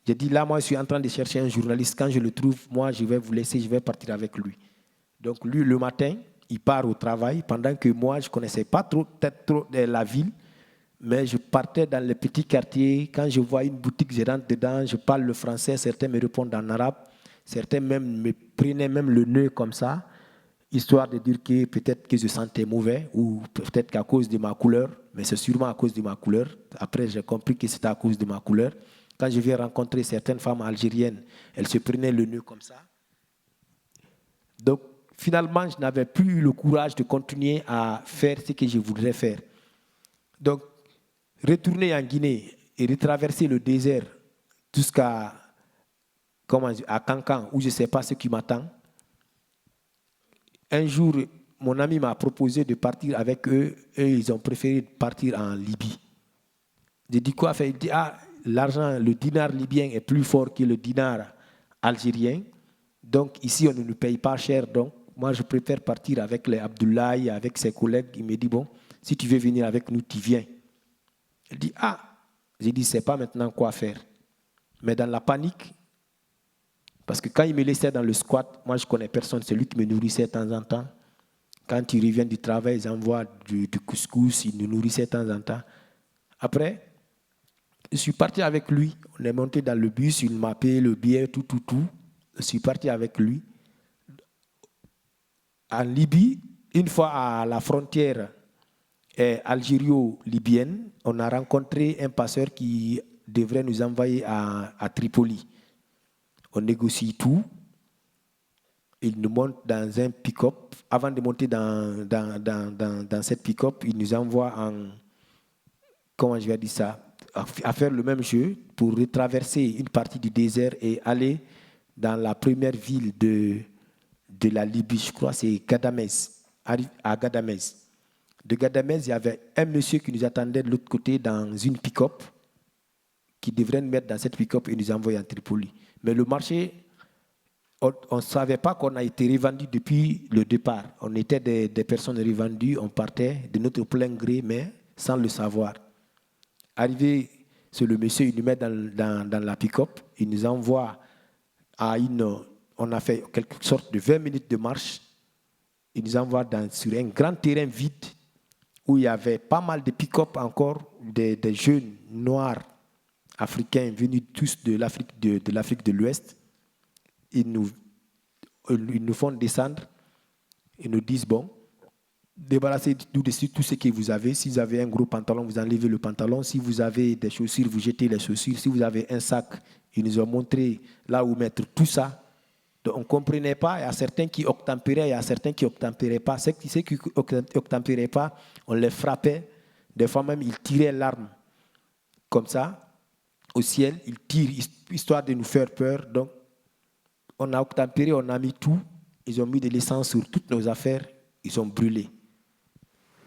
J'ai dit, là, moi, je suis en train de chercher un journaliste. Quand je le trouve, moi, je vais vous laisser, je vais partir avec lui. Donc, lui, le matin, il part au travail, pendant que moi, je ne connaissais pas trop la ville, mais je partais dans les petits quartiers. Quand je vois une boutique, je rentre dedans, je parle le français, certains me répondent en arabe, certains même me prenaient même le nœud comme ça, histoire de dire que peut-être que je sentais mauvais, ou peut-être qu'à cause de ma couleur, mais c'est sûrement à cause de ma couleur. Après, j'ai compris que c'était à cause de ma couleur. Quand je viens rencontrer certaines femmes algériennes, elles se prenaient le nœud comme ça. Donc, finalement, je n'avais plus eu le courage de continuer à faire ce que je voudrais faire. Donc, retourner en Guinée et retraverser le désert jusqu'à Cancan, où je ne sais pas ce qui m'attend. Un jour, mon ami m'a proposé de partir avec eux et ils ont préféré partir en Libye. J'ai dit quoi faire? Il dit, l'argent, le dinar libyen est plus fort que le dinar algérien. Donc ici, on ne nous paye pas cher. Donc moi, je préfère partir avec les Abdoulaye, avec ses collègues. Il me dit, bon, si tu veux venir avec nous, tu viens. Il dit, j'ai dit, je ne sais pas maintenant quoi faire. Mais dans la panique, parce que quand il me laissait dans le squat, moi, je ne connais personne, c'est lui qui me nourrissait de temps en temps. Quand ils reviennent du travail, ils envoient du couscous, ils nous nourrissaient de temps en temps. Après, je suis parti avec lui. On est monté dans le bus, il m'a payé le billet, tout. Je suis parti avec lui. En Libye, une fois à la frontière algério-libyenne, on a rencontré un passeur qui devrait nous envoyer à Tripoli. On négocie tout. Il nous monte dans un pick-up. Avant de monter dans cette pick-up, il nous envoie comment je vais dire ça, à faire le même jeu pour retraverser une partie du désert et aller dans la première ville de la Libye, je crois, c'est Gadamez, à Gadamez. De Gadamez, il y avait un monsieur qui nous attendait de l'autre côté dans une pick-up, qui devrait nous mettre dans cette pick-up et nous envoyer en Tripoli. Mais le marché, on ne savait pas qu'on a été revendu depuis le départ. On était des personnes revendues, on partait de notre plein gré, mais sans le savoir. Arrivé sur le monsieur, il nous met dans la pick-up, il nous envoie à on a fait quelque sorte de 20 minutes de marche, il nous envoie sur un grand terrain vide où il y avait pas mal de pick-up encore, des jeunes noirs africains venus tous de l'Afrique de l'Ouest. Ils nous font descendre, ils nous disent, bon, débarrassez-vous de tout ce que vous avez. Si vous avez un gros pantalon, vous enlevez le pantalon. Si vous avez des chaussures, vous jetez les chaussures. Si vous avez un sac, ils nous ont montré là où mettre tout ça. Donc, on ne comprenait pas. Il y a certains qui obtempéraient, il y a certains qui n'obtempéraient pas. Ceux qui n'obtempéraient pas, on les frappait. Des fois même, ils tiraient l'arme comme ça au ciel. Ils tirent histoire de nous faire peur. Donc, on a obtempéré, on a mis tout. Ils ont mis de l'essence sur toutes nos affaires. Ils ont brûlé.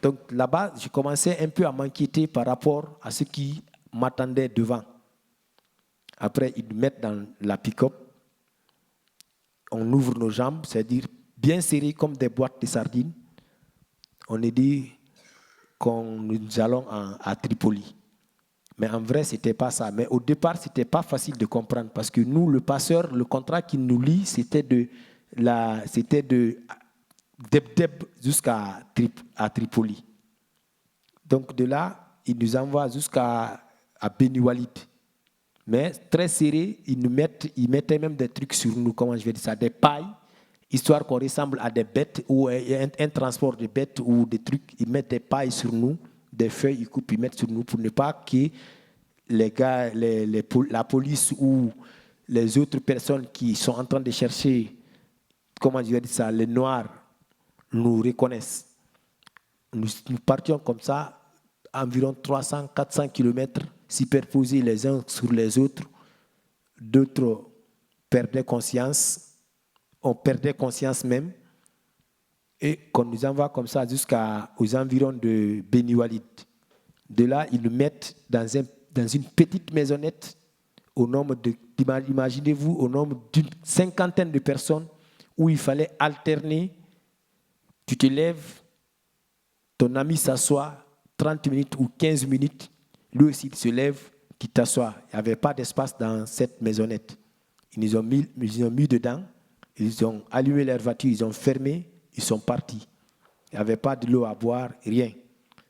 Donc là-bas, je commençais un peu à m'inquiéter par rapport à ce qui m'attendait devant. Après, ils nous mettent dans la pick-up. On ouvre nos jambes, c'est-à-dire bien serrées comme des boîtes de sardines. On est dit que nous allons à Tripoli. Mais en vrai, ce n'était pas ça. Mais au départ, ce n'était pas facile de comprendre parce que nous, le passeur, le contrat qu'il nous lit, c'était de Deb jusqu'à Tripoli. Donc de là, il nous envoie jusqu'à Beni Walid. Mais très serré, ils mettaient même des trucs sur nous, comment je vais dire ça, des pailles, histoire qu'on ressemble à des bêtes ou un transport de bêtes ou des trucs. Ils mettent des pailles sur nous, des feuilles, ils coupent, ils mettent sur nous pour ne pas que les gars, la police ou les autres personnes qui sont en train de chercher, comment je vais dire ça, les Noirs, nous reconnaissent. Nous partions comme ça, environ 300-400 km, superposés les uns sur les autres. D'autres perdaient conscience, on perdait conscience même, et qu'on nous envoie comme ça jusqu'aux environs de Beni Walid. De là, ils nous mettent dans une petite maisonnette, au nombre imaginez-vous, au nombre d'une cinquantaine de personnes, où il fallait alterner. Tu te lèves, ton ami s'assoit 30 minutes ou 15 minutes, lui aussi il se lève, tu t'assois. Il n'y avait pas d'espace dans cette maisonnette. Ils nous ont mis dedans, ils ont allumé leur voiture, ils ont fermé, ils sont partis. Il n'y avait pas de l'eau à boire, rien.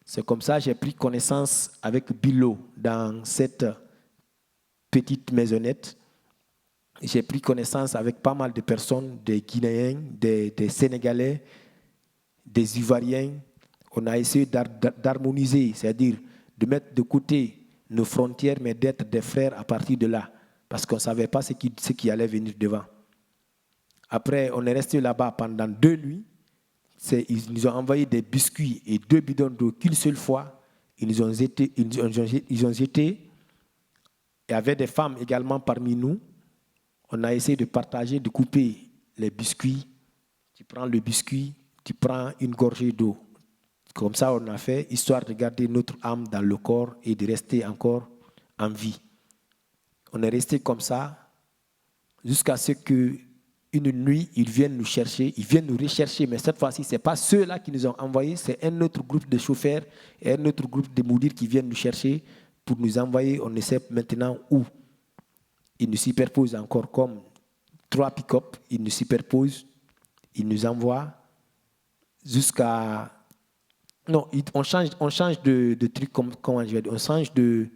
C'est comme ça que j'ai pris connaissance avec Bilo dans cette petite maisonnette. J'ai pris connaissance avec pas mal de personnes, des Guinéens, des Sénégalais, des Ivoiriens. On a essayé d'harmoniser, c'est-à-dire de mettre de côté nos frontières, mais d'être des frères à partir de là, parce qu'on ne savait pas ce qui allait venir devant. Après, on est resté là-bas pendant 2 nuits. Ils nous ont envoyé des biscuits et 2 bidons d'eau qu'une seule fois. Ils nous ont jetés. Il y avait des femmes également parmi nous. On a essayé de partager, de couper les biscuits. Tu prends le biscuit, tu prends une gorgée d'eau. Comme ça, on a fait, histoire de garder notre âme dans le corps et de rester encore en vie. On est resté comme ça jusqu'à ce qu'une nuit, ils viennent nous chercher, ils viennent nous rechercher, mais cette fois-ci, ce n'est pas ceux-là qui nous ont envoyés, c'est un autre groupe de chauffeurs et un autre groupe de moudirs qui viennent nous chercher pour nous envoyer, on ne sait maintenant où. Ils nous superposent encore comme 3 pick-up, ils nous superposent, ils nous envoient jusqu'à... Non, on change de truc, comment je vais dire, on change de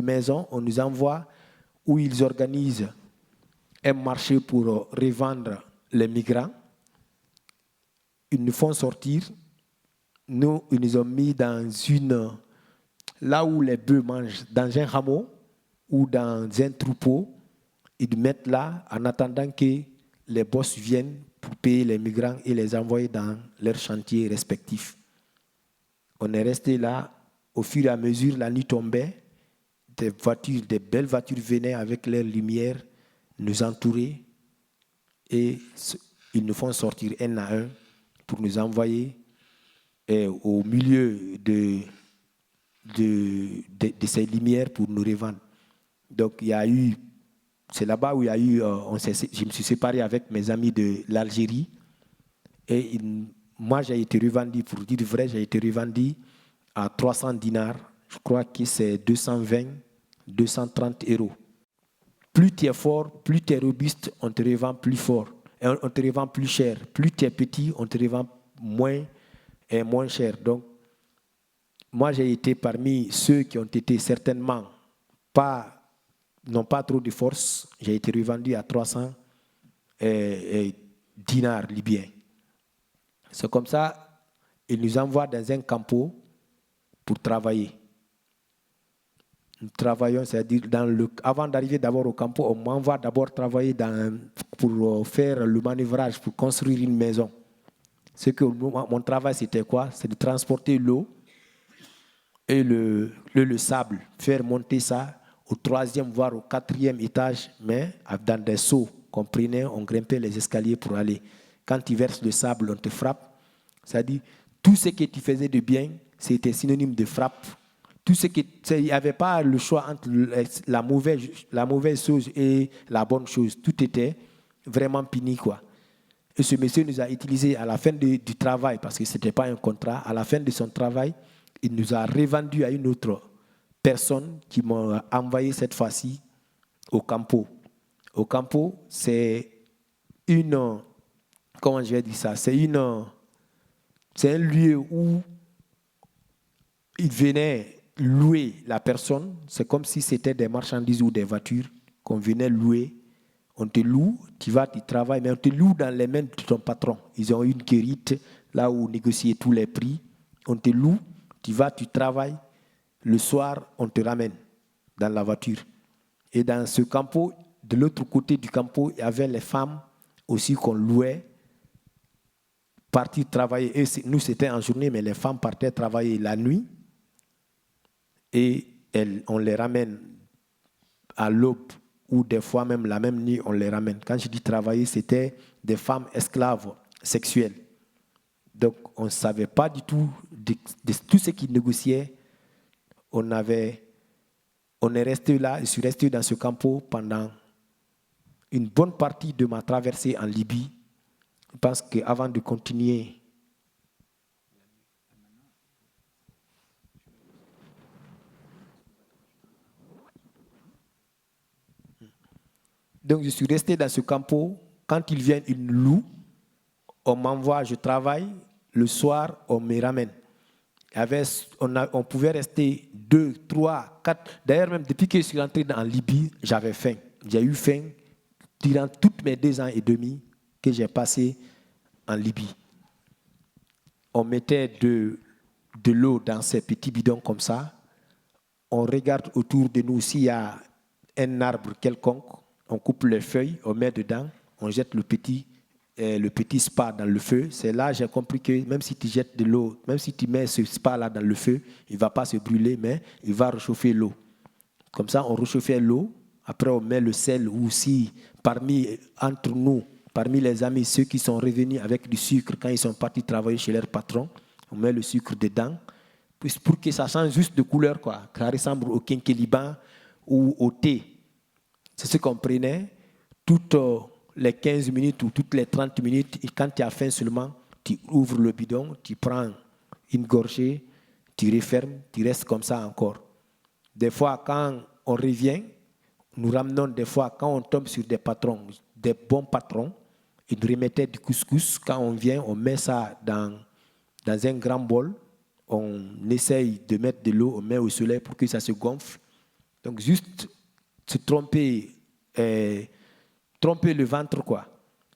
maison, on nous envoie où ils organisent un marché pour revendre les migrants. Ils nous font sortir. Nous, ils nous ont mis dans là où les bœufs mangent, dans un hameau ou dans un troupeau. Ils nous mettent là en attendant que les boss viennent pour payer les migrants et les envoyer dans leurs chantiers respectifs. On est resté là. Au fur et à mesure, la nuit tombait. Des belles voitures venaient avec leurs lumières, nous entourer et ils nous font sortir un à un pour nous envoyer au milieu de ces lumières pour nous revendre. Donc il y a eu, c'est là-bas où il y a eu, je me suis séparé avec mes amis de l'Algérie et moi j'ai été revendu, pour dire vrai, j'ai été revendu à 300 dinars. Je crois que c'est 220, 230 euros. Plus tu es fort, plus tu es robuste, on te revend plus fort. Et on te revend plus cher. Plus tu es petit, on te revend moins et moins cher. Donc, moi, j'ai été parmi ceux qui ont été certainement n'ont pas trop de force. J'ai été revendu à 300 dinars libyens. C'est comme ça, ils nous envoient dans un campo pour travailler. Nous travaillons, c'est-à-dire avant d'arriver d'abord au campo, on m'envoie d'abord travailler pour faire le manœuvrage, pour construire une maison. Mon travail, c'était quoi? C'est de transporter l'eau et le sable, faire monter ça au 3e, voire au 4e étage, mais dans des seaux qu'on prenait, on grimpait les escaliers pour aller. Quand tu verses le sable, on te frappe. C'est-à-dire, tout ce que tu faisais de bien, c'était synonyme de frappe. Il n'y avait pas le choix entre la mauvaise chose et la bonne chose. Tout était vraiment puni, quoi. Et ce monsieur nous a utilisé à la fin du travail, parce que ce n'était pas un contrat. À la fin de son travail, il nous a revendu à une autre personne qui m'a envoyé cette fois-ci au campo. Au campo, c'est comment je vais dire ça? C'est un lieu où il venait louer la personne. C'est comme si c'était des marchandises ou des voitures qu'on venait louer. On te loue, tu vas, tu travailles, mais on te loue dans les mains de ton patron. Ils ont une quérite, là où négocier tous les prix. On te loue, tu vas, tu travailles. Le soir, on te ramène dans la voiture. Et dans ce campo, de l'autre côté du campo, il y avait les femmes aussi qu'on louait, partir travailler. Et nous, c'était en journée, mais les femmes partaient travailler la nuit. Et on les ramène à l'aube, ou des fois même la même nuit, on les ramène. Quand je dis travailler, c'était des femmes esclaves sexuelles. Donc, on ne savait pas du tout de tout ce qu'ils négociaient. On est resté là, je suis resté dans ce campo pendant une bonne partie de ma traversée en Libye. Je pense qu'avant de continuer, donc je suis resté dans ce campo. Quand ils viennent, ils nous louent. On m'envoie, je travaille. Le soir, on me ramène. On pouvait rester 2, 3, 4. D'ailleurs, même depuis que je suis rentré en Libye, j'avais faim. J'ai eu faim durant toutes mes 2 ans et demi que j'ai passé en Libye. On mettait de l'eau dans ces petits bidons comme ça. On regarde autour de nous s'il y a un arbre quelconque. On coupe les feuilles, on met dedans, on jette le petit spa dans le feu. C'est là que j'ai compris que même si tu jettes de l'eau, même si tu mets ce spa-là dans le feu, il ne va pas se brûler, mais il va réchauffer l'eau. Comme ça, on réchauffait l'eau. Après, on met le sel, ou si entre nous, parmi les amis, ceux qui sont revenus avec du sucre, quand ils sont partis travailler chez leur patron, on met le sucre dedans, pour que ça change juste de couleur, quoi. Ça ressemble au quinqueliban ou au thé. C'est ce qu'on prenait toutes les 15 minutes ou toutes les 30 minutes. Et quand tu as faim seulement, tu ouvres le bidon, tu prends une gorgée, tu refermes, tu restes comme ça encore. Des fois, quand on revient, nous ramenons des fois, quand on tombe sur des patrons, des bons patrons, ils nous remettaient du couscous. Quand on vient, on met ça dans dans un grand bol. On essaye de mettre de l'eau, on met au soleil pour que ça se gonfle. Donc, juste se tromper, tromper le ventre, quoi.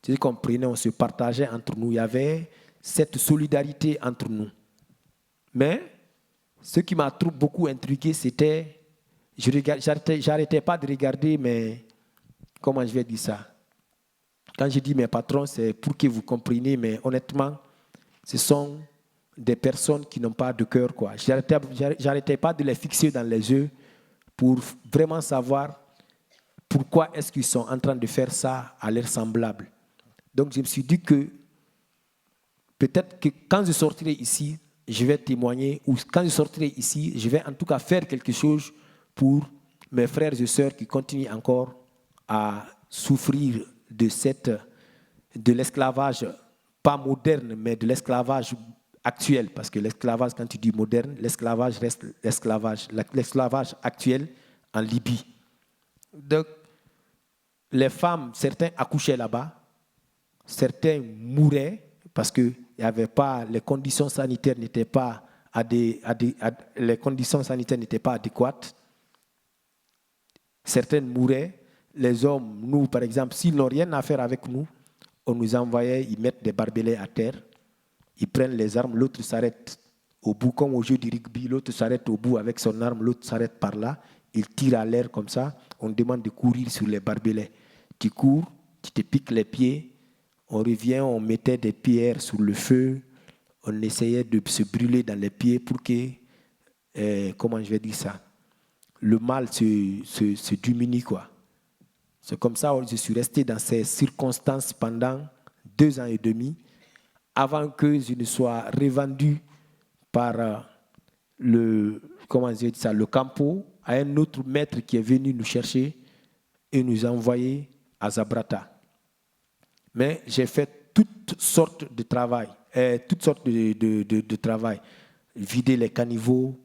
C'est qu'on prenait, on se partageait entre nous. Il y avait cette solidarité entre nous. Mais ce qui m'a beaucoup intrigué, c'était, j'arrêtais pas de regarder, mais comment je vais dire ça? Quand je dis mes patrons, c'est pour que vous compreniez, mais honnêtement, ce sont des personnes qui n'ont pas de cœur, quoi. J'arrêtais pas de les fixer dans les yeux pour vraiment savoir pourquoi est-ce qu'ils sont en train de faire ça à leurs semblables. Donc je me suis dit que peut-être que quand je sortirai ici, je vais témoigner, ou quand je sortirai ici, je vais en tout cas faire quelque chose pour mes frères et sœurs qui continuent encore à souffrir de l'esclavage, pas moderne, mais de l'esclavage actuel, parce que l'esclavage, quand tu dis moderne, l'esclavage reste l'esclavage actuel en Libye. Donc, les femmes, certains accouchaient là-bas, certains mouraient parce que il y avait pas, les conditions sanitaires n'étaient pas les conditions sanitaires n'étaient pas adéquates. Certains mouraient. Les hommes, nous par exemple, s'ils n'ont rien à faire avec nous, on nous envoyait, ils mettent des barbelés à terre, ils prennent les armes, l'autre s'arrête au bout, comme au jeu du rugby, l'autre s'arrête au bout avec son arme, l'autre s'arrête par là, il tire à l'air comme ça, on demande de courir sur les barbelés. Tu cours, tu te piques les pieds, on revient, on mettait des pierres sur le feu, on essayait de se brûler dans les pieds pour que, comment je vais dire ça, le mal se diminue, quoi. C'est comme ça que je suis resté dans ces circonstances pendant 2 ans et demi, avant que je ne sois revendu par le campo à un autre maître qui est venu nous chercher et nous envoyer à Zabrata. Mais j'ai fait toutes sortes de travail, de travail. Vider les caniveaux,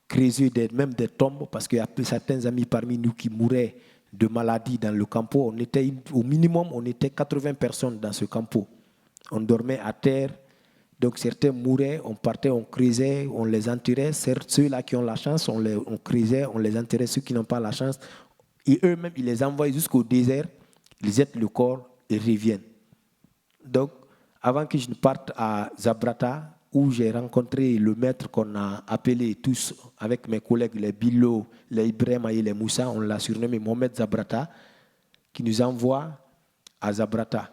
creuser même des tombes, parce qu'il y a certains amis parmi nous qui mouraient de maladies dans le campo. Au minimum, on était 80 personnes dans ce campo. On dormait à terre. Donc certains mouraient, on partait, on creusait, on les enterrait. Ceux-là qui ont la chance, on creusait, on les enterrait. Ceux qui n'ont pas la chance, et eux-mêmes, ils les envoyaient jusqu'au désert, ils jettent le corps et reviennent. Donc, avant que je ne parte à Zabrata, où j'ai rencontré le maître qu'on a appelé tous avec mes collègues, les Bilo, les Ibrahim et les Moussa, on l'a surnommé Mohamed Zabrata, qui nous envoie à Zabrata.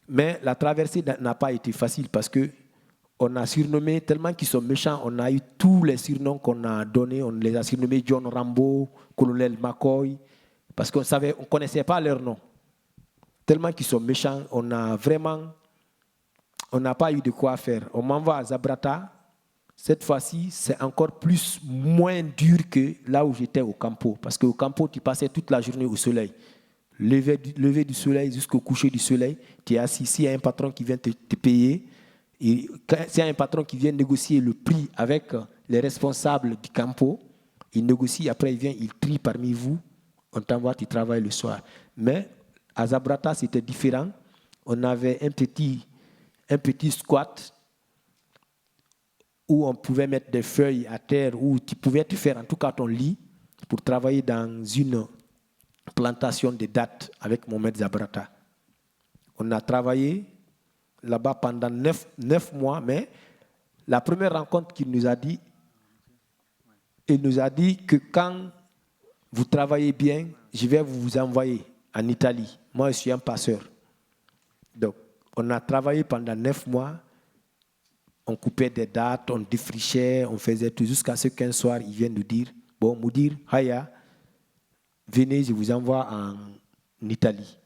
Mais la traversée n'a pas été facile parce qu'on a surnommé, tellement qu'ils sont méchants, on a eu tous les surnoms qu'on a donnés, on les a surnommés John Rambo, Colonel McCoy, parce qu'on ne connaissait pas leurs noms. Tellement qu'ils sont méchants, on n'a pas eu de quoi faire. On m'envoie à Zabrata. Cette fois-ci, c'est encore moins dur que là où j'étais au campo. Parce qu'au campo, tu passais toute la journée au soleil. Lever du soleil jusqu'au coucher du soleil, tu es assis. S'il y a un patron qui vient te payer, s'il y a un patron qui vient négocier le prix avec les responsables du campo, il négocie, après il vient, il trie parmi vous, on t'envoie, tu travailles le soir. Mais à Zabrata, c'était différent. On avait un petit squat où on pouvait mettre des feuilles à terre, où tu pouvais te faire en tout cas ton lit pour travailler dans une plantation de dattes avec Mohamed Zabrata. On a travaillé là-bas pendant 9 mois, mais la première rencontre qu'il nous a dit, il nous a dit que quand vous travaillez bien, je vais vous envoyer en Italie. Moi, je suis un passeur. Donc, on a travaillé pendant 9 mois. On coupait des dates, on défrichait, on faisait tout jusqu'à ce qu'un soir, il vienne nous dire, bon, Moudir, Haya, venez, je vous envoie en Italie.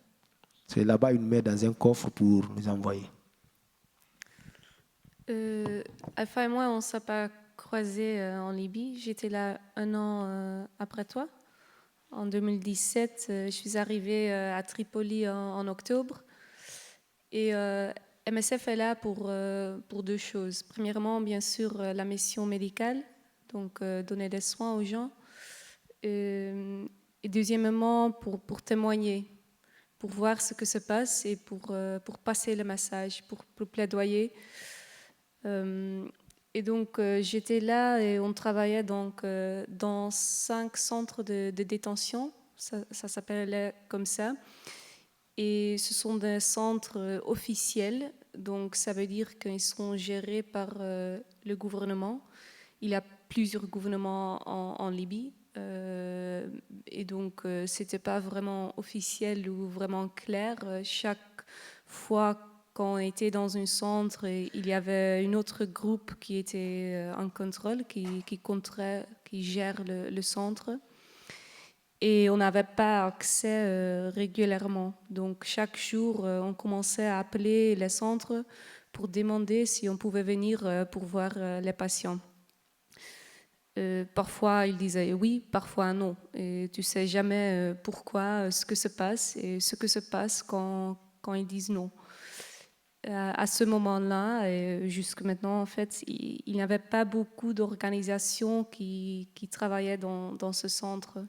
C'est là-bas, il nous met dans un coffre pour nous envoyer. Alpha et moi, on ne s'est pas croisés en Libye. J'étais là 1 an après toi. En 2017, je suis arrivée à Tripoli en octobre. Et MSF est là pour 2 choses. Premièrement, bien sûr, la mission médicale, donc donner des soins aux gens. Et deuxièmement, pour témoigner, pour voir ce que se passe et pour passer le message, pour plaidoyer. Et donc, j'étais là et on travaillait donc, dans 5 centres de détention, ça s'appelait comme ça. Et ce sont des centres officiels, donc ça veut dire qu'ils sont gérés par le gouvernement. Il y a plusieurs gouvernements en Libye, et donc c'était pas vraiment officiel ou vraiment clair. Chaque fois qu'on était dans un centre, il y avait un autre groupe qui était en contrôle, qui gère le centre. Et on n'avait pas accès régulièrement. Donc chaque jour, on commençait à appeler les centres pour demander si on pouvait venir pour voir les patients. Parfois, ils disaient oui, parfois non. Et tu sais jamais pourquoi, ce que se passe et ce que se passe quand ils disent non. À ce moment-là, et jusque maintenant, en fait, il n'y avait pas beaucoup d'organisations qui travaillaient dans ce centre.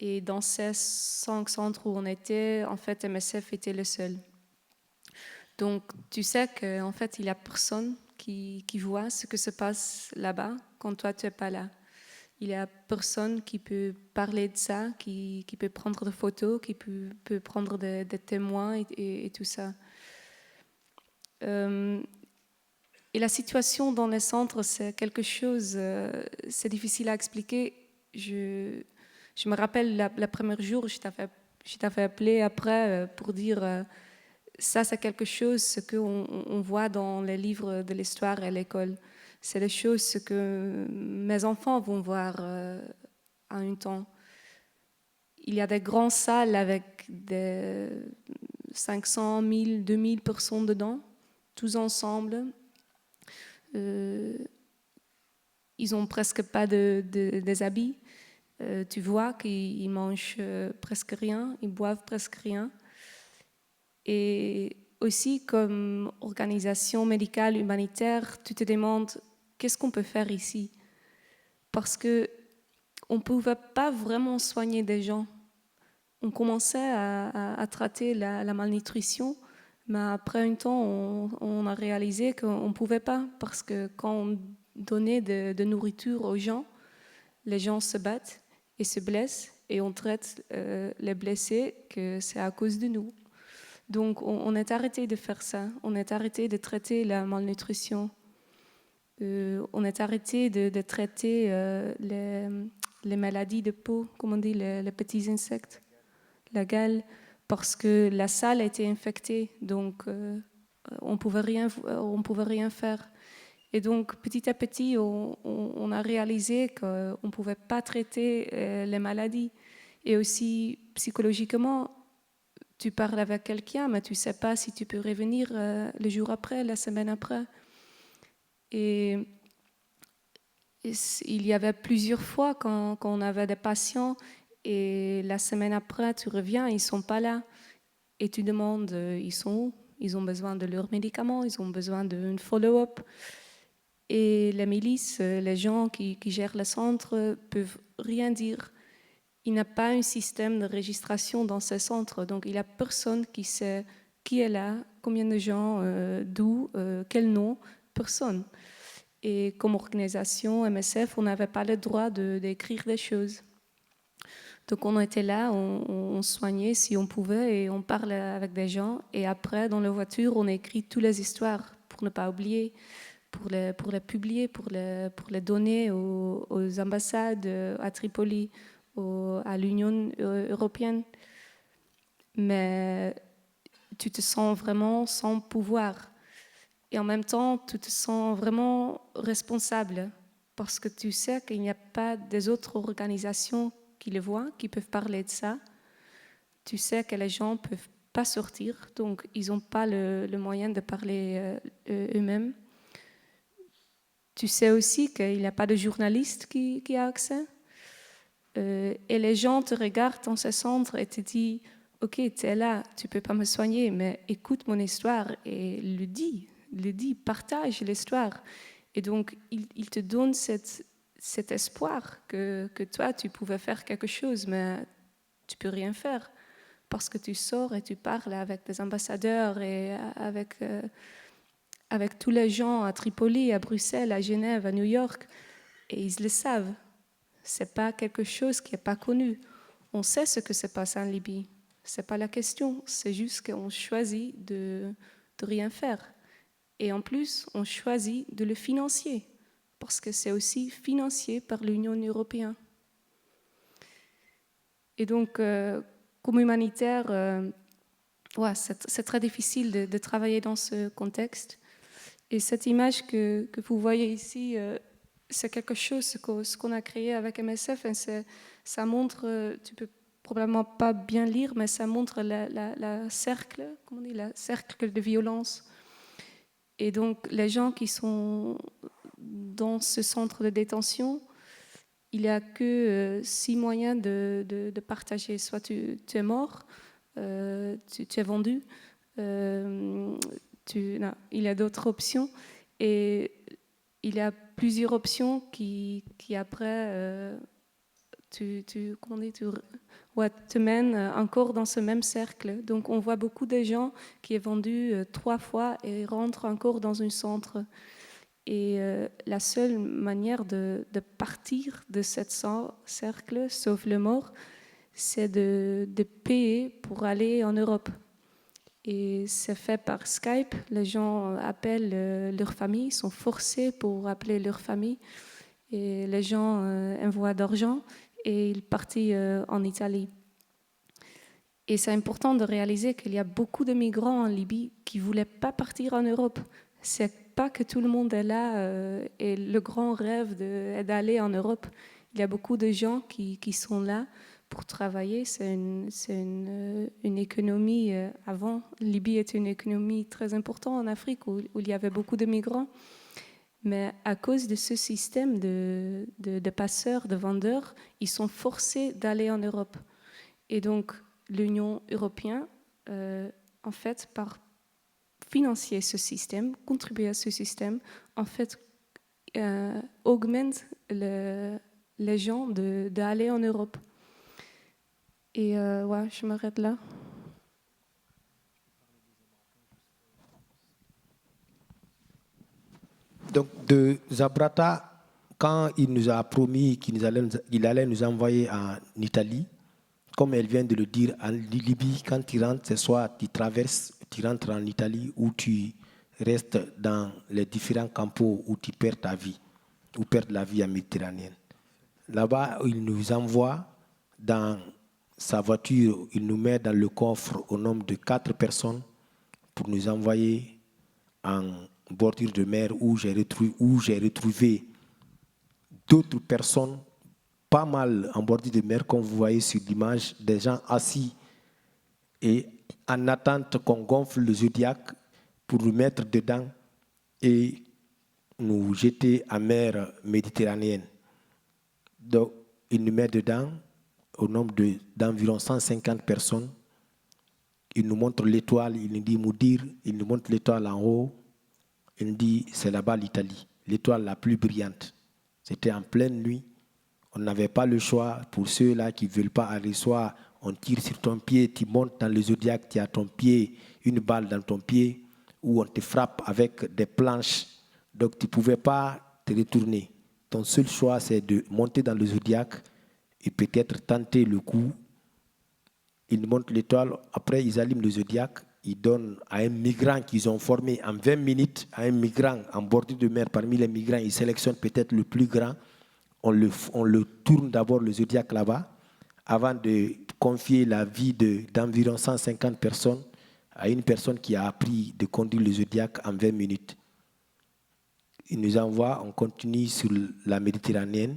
Et dans ces 5 centres où on était, en fait, MSF était le seul. Donc, tu sais qu'en fait, il n'y a personne qui voit ce que se passe là-bas quand toi, tu n'es pas là. Il n'y a personne qui peut parler de ça, qui peut prendre des photos, qui peut prendre des témoins et tout ça. Et la situation dans les centres, c'est quelque chose, c'est difficile à expliquer. Je me rappelle la première jour, je t'avais appelé après pour dire ça, c'est quelque chose ce qu'on voit dans les livres de l'histoire à l'école. C'est des choses que mes enfants vont voir à un temps. Il y a des grandes salles avec des 500, 1000, 2000 personnes dedans, tous ensemble. Ils n'ont presque pas des habits. Tu vois qu'ils mangent presque rien, ils boivent presque rien. Et aussi, comme organisation médicale humanitaire, tu te demandes qu'est-ce qu'on peut faire ici? Parce qu'on ne pouvait pas vraiment soigner des gens. On commençait à traiter la malnutrition, mais après un temps, on a réalisé qu'on ne pouvait pas, parce que quand on donnait de nourriture aux gens, les gens se battent et se blessent, et on traite les blessés que c'est à cause de nous. Donc on est arrêté de faire ça, on est arrêté de traiter la malnutrition, on est arrêté de traiter les maladies de peau, comme on dit, les petits insectes, la gale, parce que la salle a été infectée, donc on pouvait rien faire. Et donc, petit à petit, on a réalisé qu'on ne pouvait pas traiter les maladies. Et aussi, psychologiquement, tu parles avec quelqu'un, mais tu ne sais pas si tu peux revenir le jour après, la semaine après. Et il y avait plusieurs fois quand on avait des patients, et la semaine après, tu reviens, ils ne sont pas là. Et tu demandes, ils sont où? Ils ont besoin de leurs médicaments, ils ont besoin d'un follow-up. Et les milices, les gens qui gèrent le centre, peuvent rien dire. Il n'y a pas un système de registration dans ce centre, donc il n'y a personne qui sait qui est là, combien de gens, d'où, quel nom, personne. Et comme organisation MSF, on n'avait pas le droit d'écrire des choses. Donc on était là, on soignait si on pouvait, et on parlait avec des gens. Et après, dans la voiture, on écrit toutes les histoires pour ne pas oublier, pour les publier, pour les donner aux ambassades à Tripoli, à l'Union européenne. Mais tu te sens vraiment sans pouvoir. Et en même temps, tu te sens vraiment responsable, parce que tu sais qu'il n'y a pas des autres organisations qui le voient, qui peuvent parler de ça. Tu sais que les gens ne peuvent pas sortir, donc ils n'ont pas le moyen de parler eux-mêmes. Tu sais aussi qu'il n'y a pas de journaliste qui a accès. Et les gens te regardent dans ce centre et te disent « Ok, tu es là, tu ne peux pas me soigner, mais écoute mon histoire et le dis, partage l'histoire. » Et donc, il te donne cet espoir que toi, tu pouvais faire quelque chose, mais tu ne peux rien faire. Parce que tu sors et tu parles avec des ambassadeurs et avec avec tous les gens à Tripoli, à Bruxelles, à Genève, à New York, et ils le savent. Ce n'est pas quelque chose qui n'est pas connu. On sait ce que se passe en Libye. Ce n'est pas la question, c'est juste qu'on choisit de rien faire. Et en plus, on choisit de le financer, parce que c'est aussi financé par l'Union européenne. Et donc, comme humanitaire, c'est très difficile de travailler dans ce contexte. Et cette image que vous voyez ici, c'est quelque chose, ce qu'on a créé avec MSF. Et ça montre, tu peux probablement pas bien lire, mais ça montre la cercle, comment on dit, la cercle de violence. Et donc, les gens qui sont dans ce centre de détention, il n'y a que 6 moyens de partager. Soit tu es mort, tu es vendu, non, il y a d'autres options. Et il y a plusieurs options qui après, te mènent encore dans ce même cercle. Donc on voit beaucoup de gens qui sont vendus 3 fois et rentrent encore dans un centre. Et la seule manière de partir de ce cercle, sauf le mort, c'est de payer pour aller en Europe. Et c'est fait par Skype. Les gens appellent leur famille, ils sont forcés pour appeler leur famille. Et les gens envoient d'argent et ils partent en Italie. Et c'est important de réaliser qu'il y a beaucoup de migrants en Libye qui ne voulaient pas partir en Europe. C'est pas que tout le monde est là et le grand rêve est d'aller en Europe. Il y a beaucoup de gens qui sont là pour travailler. C'est une économie, avant, Libye était une économie très importante en Afrique où il y avait beaucoup de migrants. Mais à cause de ce système de passeurs, de vendeurs, ils sont forcés d'aller en Europe. Et donc, l'Union européenne, en fait, par financer ce système, contribuer à ce système, en fait, augmente les gens d'aller en Europe. Et je m'arrête là. Donc, de Zabrata, quand il nous a promis qu'il allait nous envoyer en Italie, comme elle vient de le dire, en Libye, quand tu rentres, c'est soit tu traverses, tu rentres en Italie ou tu restes dans les différents campos où tu perds ta vie, ou perds la vie en Méditerranée. Là-bas, il nous envoie dans sa voiture, il nous met dans le coffre au nombre de 4 personnes pour nous envoyer en bordure de mer où j'ai retrouvé d'autres personnes pas mal en bordure de mer, comme vous voyez sur l'image, des gens assis et en attente qu'on gonfle le Zodiac pour nous mettre dedans et nous jeter en mer Méditerranéenne. Donc, il nous met dedans au nombre d'environ 150 personnes. Il nous montre l'étoile, il nous dit Moudir, il nous montre l'étoile en haut. Il nous dit, c'est là-bas l'Italie, l'étoile la plus brillante. C'était en pleine nuit. On n'avait pas le choix pour ceux-là qui ne veulent pas aller. Soit on tire sur ton pied, tu montes dans le Zodiac, tu as ton pied, une balle dans ton pied, ou on te frappe avec des planches. Donc tu ne pouvais pas te retourner. Ton seul choix, c'est de monter dans le Zodiac et peut-être tenter le coup. Ils montent l'étoile, après ils allument le Zodiac, ils donnent à un migrant qu'ils ont formé en 20 minutes, à un migrant en bordure de mer, parmi les migrants, ils sélectionnent peut-être le plus grand. On le tourne d'abord le Zodiac là-bas, avant de confier la vie d'environ 150 personnes à une personne qui a appris de conduire le Zodiac en 20 minutes. Il nous envoie, on continue sur la Méditerranée.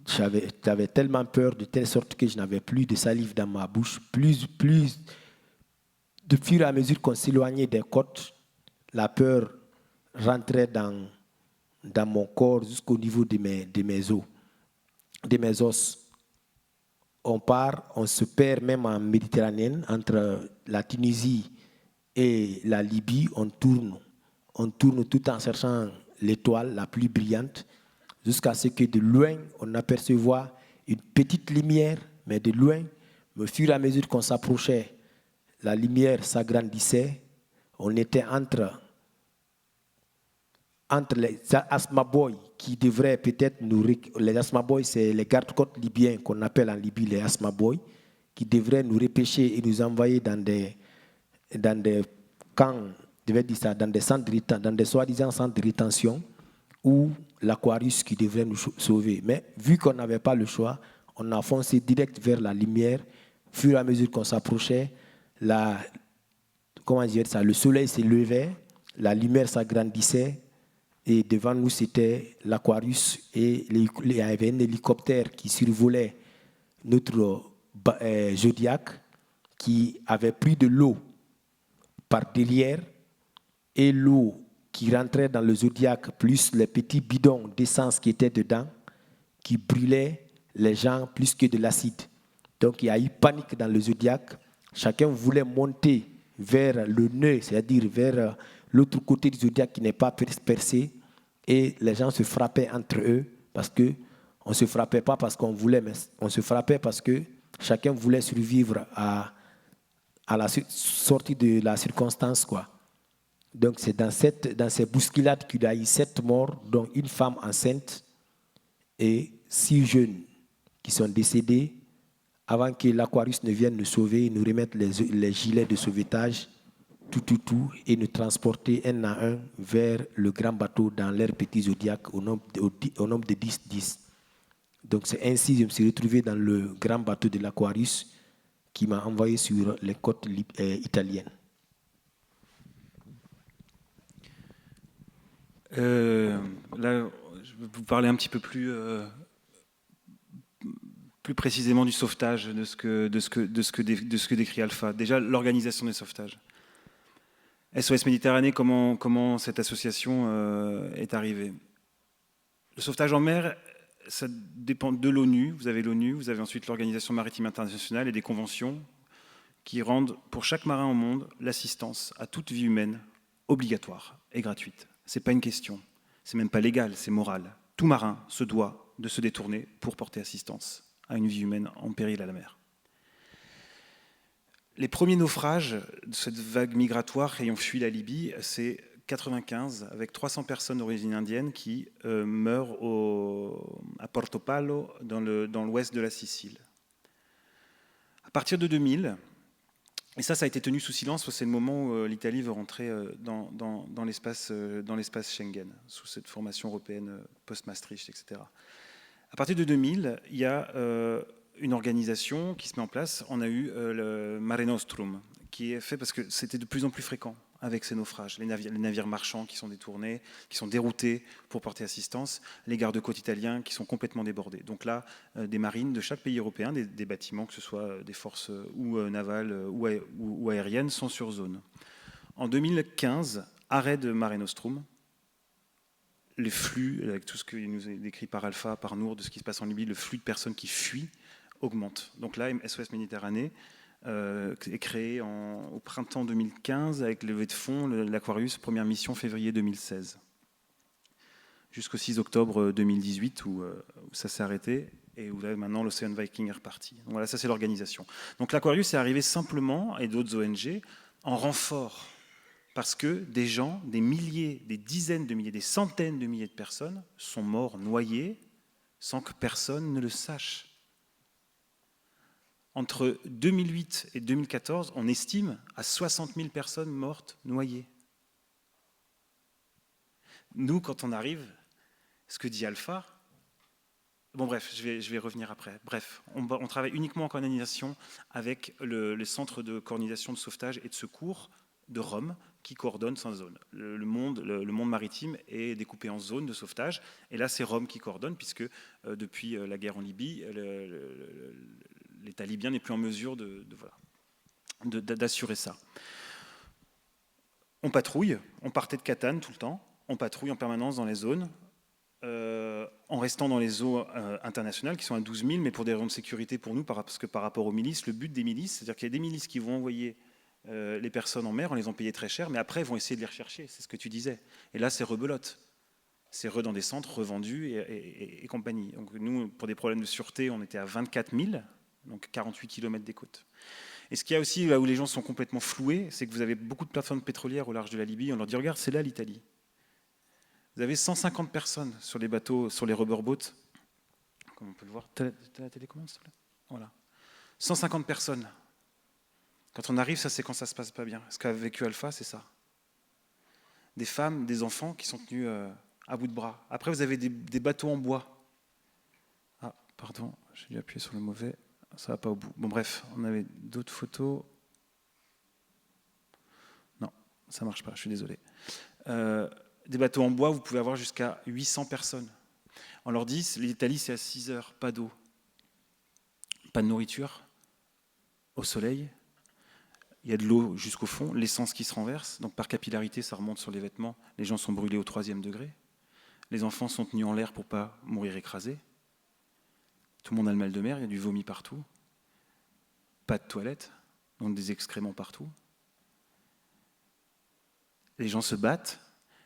J'avais tellement peur de telle sorte que je n'avais plus de salive dans ma bouche. Plus de fur et à mesure qu'on s'éloignait des côtes, la peur rentrait dans mon corps jusqu'au niveau de mes os. On part, on se perd même en Méditerranée, entre la Tunisie et la Libye, on tourne tout en cherchant l'étoile la plus brillante, jusqu'à ce que de loin, on apercevoit une petite lumière, mais de loin, au fur et à mesure qu'on s'approchait, la lumière s'agrandissait. On était entre entre les Asma Boys qui devraient peut-être les Asma Boys, c'est les gardes-côtes libyens qu'on appelle en Libye les Asma Boys, qui devraient nous repêcher et nous envoyer dans des camps, je vais dire ça, dans des soi-disant centres de rétention, ou l'Aquarius qui devrait nous sauver. Mais vu qu'on n'avait pas le choix, on a foncé direct vers la lumière. Au fur et à mesure qu'on s'approchait, le soleil se levait, la lumière s'agrandissait, et devant nous, c'était l'Aquarius, et il y avait un hélicoptère qui survolait notre Zodiac, qui avait pris de l'eau par derrière, et l'eau qui rentrait dans le Zodiac, plus les petits bidons d'essence qui étaient dedans, qui brûlaient les gens plus que de l'acide. Donc il y a eu panique dans le Zodiac. Chacun voulait monter vers le nœud, c'est-à-dire vers l'autre côté du Zodiac qui n'est pas percé, et les gens se frappaient entre eux, parce que on ne se frappait pas parce qu'on voulait, mais on se frappait parce que chacun voulait survivre à la sortie de la circonstance, quoi. Donc c'est dans ces bousculades qu'il y a eu 7 morts, dont une femme enceinte et 6 jeunes qui sont décédés avant que l'Aquarius ne vienne nous sauver, nous remettre les gilets de sauvetage, tout, et nous transporter un à un vers le grand bateau dans leur petit Zodiac au nombre de 10. Donc c'est ainsi que je me suis retrouvé dans le grand bateau de l'Aquarius qui m'a envoyé sur les côtes italiennes. Là, je vais vous parler un petit peu plus précisément du sauvetage, de ce que décrit Alpha. Déjà, l'organisation des sauvetages. SOS Méditerranée, comment cette association est arrivée? Le sauvetage en mer, ça dépend de l'ONU. Vous avez l'ONU, vous avez ensuite l'Organisation maritime internationale et des conventions qui rendent pour chaque marin au monde l'assistance à toute vie humaine obligatoire et gratuite. Ce n'est pas une question, c'est même pas légal, c'est moral. Tout marin se doit de se détourner pour porter assistance à une vie humaine en péril à la mer. Les premiers naufrages de cette vague migratoire ayant fui la Libye, c'est 95, avec 300 personnes d'origine indienne qui meurent à Portopalo, dans l'ouest de la Sicile. À partir de 2000, et ça a été tenu sous silence, c'est le moment où l'Italie veut rentrer dans l'espace Schengen, sous cette formation européenne post-Maastricht, etc. À partir de 2000, il y a une organisation qui se met en place. On a eu le Mare Nostrum, qui est fait parce que c'était de plus en plus fréquent avec ces naufrages. Les navires marchands qui sont détournés, qui sont déroutés pour porter assistance, les gardes-côtes italiens qui sont complètement débordés. Donc là, des marines de chaque pays européen, des bâtiments, que ce soit des forces ou navales ou aériennes, sont sur zone. En 2015, arrêt de Mare Nostrum. Les flux, avec tout ce qui nous est décrit par Alpha, par Nour, de ce qui se passe en Libye, le flux de personnes qui fuient augmente. Donc là, SOS Méditerranée est créé au printemps 2015 avec levée de fonds, l'Aquarius, première mission février 2016. Jusqu'au 6 octobre 2018 où ça s'est arrêté et où là maintenant l'Ocean Viking est reparti. Donc voilà, ça c'est l'organisation. Donc l'Aquarius est arrivé simplement, et d'autres ONG, en renfort. Parce que des gens, des milliers, des dizaines de milliers, des centaines de milliers de personnes sont morts noyés sans que personne ne le sache. Entre 2008 et 2014, on estime à 60 000 personnes mortes noyées. Nous, quand on arrive, ce que dit Alpha, bon bref, je vais revenir après. Bref, on travaille uniquement en coordination avec le Centre de coordination de sauvetage et de secours de Rome, qui coordonne sans zone. Le monde maritime est découpé en zones de sauvetage, et là c'est Rome qui coordonne, puisque depuis la guerre en Libye, l'État libyen n'est plus en mesure d'assurer ça. On patrouille, on partait de Catane tout le temps, on patrouille en permanence dans les zones, en restant dans les eaux internationales qui sont à 12 000, mais pour des raisons de sécurité pour nous, parce que par rapport aux milices, le but des milices, c'est-à-dire qu'il y a des milices qui vont envoyer les personnes en mer, on les a payées très cher, mais après ils vont essayer de les rechercher, c'est ce que tu disais. Et là c'est rebelote, c'est dans des centres revendus et compagnie. Donc nous, pour des problèmes de sûreté, on était à 24 000, donc 48 km des côtes. Et ce qu'il y a aussi, là où les gens sont complètement floués, c'est que vous avez beaucoup de plateformes pétrolières au large de la Libye, on leur dit regarde, c'est là l'Italie. Vous avez 150 personnes sur les bateaux, sur les rubberboats. Comme on peut le voir. T'as la télécommande, s'il te plaît ? Voilà. 150 personnes. Quand on arrive, ça c'est quand ça se passe pas bien. Ce qu'a vécu Alpha, c'est ça. Des femmes, des enfants qui sont tenus à bout de bras. Après, vous avez des bateaux en bois. Ah, pardon, j'ai dû appuyer sur le mauvais. Ça va pas au bout. Bon, bref, on avait d'autres photos. Non, ça marche pas, je suis désolé. Des bateaux en bois, vous pouvez avoir jusqu'à 800 personnes. On leur dit, l'Italie, c'est à 6 heures, pas d'eau, pas de nourriture, au soleil. Il y a de l'eau jusqu'au fond, l'essence qui se renverse, donc par capillarité, ça remonte sur les vêtements. Les gens sont brûlés au 3e degré. Les enfants sont tenus en l'air pour ne pas mourir écrasés. Tout le monde a le mal de mer, il y a du vomi partout. Pas de toilettes, donc des excréments partout. Les gens se battent.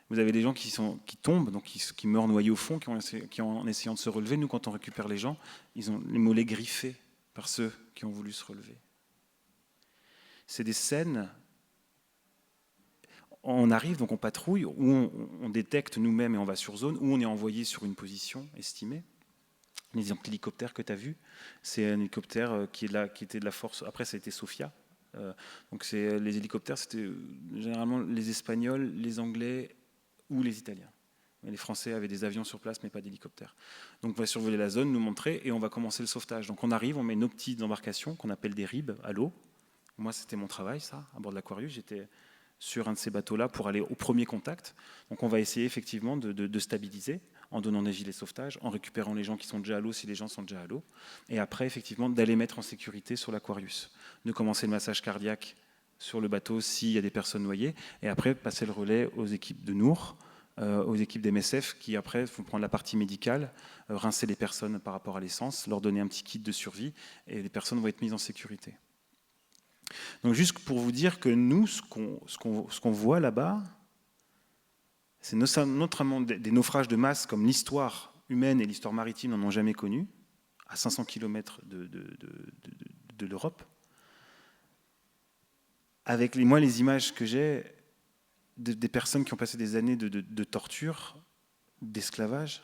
Vous avez des gens qui tombent, donc qui meurent noyés au fond, qui en essayant de se relever. Nous, quand on récupère les gens, ils ont les mollets griffés par ceux qui ont voulu se relever. C'est des scènes, on arrive, donc on patrouille, où on détecte nous-mêmes et on va sur zone, où on est envoyé sur une position estimée. L'exemple hélicoptère que tu as vu, c'est un hélicoptère qui était de la force, après ça a été Sofia. Donc les hélicoptères, c'était généralement les Espagnols, les Anglais ou les Italiens. Les Français avaient des avions sur place, mais pas d'hélicoptères. Donc on va survoler la zone, nous montrer, et on va commencer le sauvetage. Donc on arrive, on met nos petites embarcations, qu'on appelle des ribs, à l'eau. Moi, c'était mon travail, ça, à bord de l'Aquarius. J'étais sur un de ces bateaux-là pour aller au premier contact. Donc on va essayer effectivement de stabiliser en donnant des gilets de sauvetage, en récupérant les gens qui sont déjà à l'eau si les gens sont déjà à l'eau, et après effectivement d'aller mettre en sécurité sur l'Aquarius, de commencer le massage cardiaque sur le bateau s'il y a des personnes noyées, et après passer le relais aux équipes de Nour, aux équipes d'MSF qui après vont prendre la partie médicale, rincer les personnes par rapport à l'essence, leur donner un petit kit de survie, et les personnes vont être mises en sécurité. Donc juste pour vous dire que nous, ce qu'on voit là-bas, c'est notamment des naufrages de masse comme l'histoire humaine et l'histoire maritime n'en ont jamais connu, à 500 km de l'Europe. Avec les images que j'ai des personnes qui ont passé des années de torture, d'esclavage,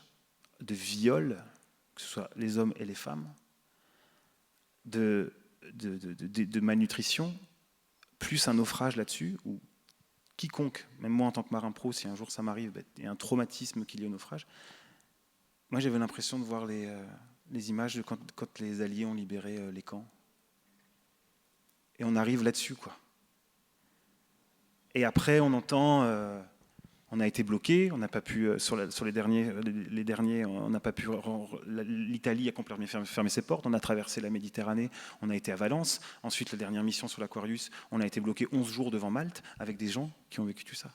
de viol, que ce soit les hommes et les femmes, de malnutrition, plus un naufrage là-dessus, où quiconque, même moi en tant que marin pro, si un jour ça m'arrive, il y a un traumatisme qu'il y a au naufrage. Moi j'avais l'impression de voir les images de quand les Alliés ont libéré les camps. Et on arrive là-dessus, quoi. Et après on entend, on a été bloqué, on n'a pas pu, sur les derniers, on n'a pas pu, l'Italie a complètement fermé ses portes, on a traversé la Méditerranée, on a été à Valence, ensuite la dernière mission sur l'Aquarius, on a été bloqué 11 jours devant Malte avec des gens qui ont vécu tout ça.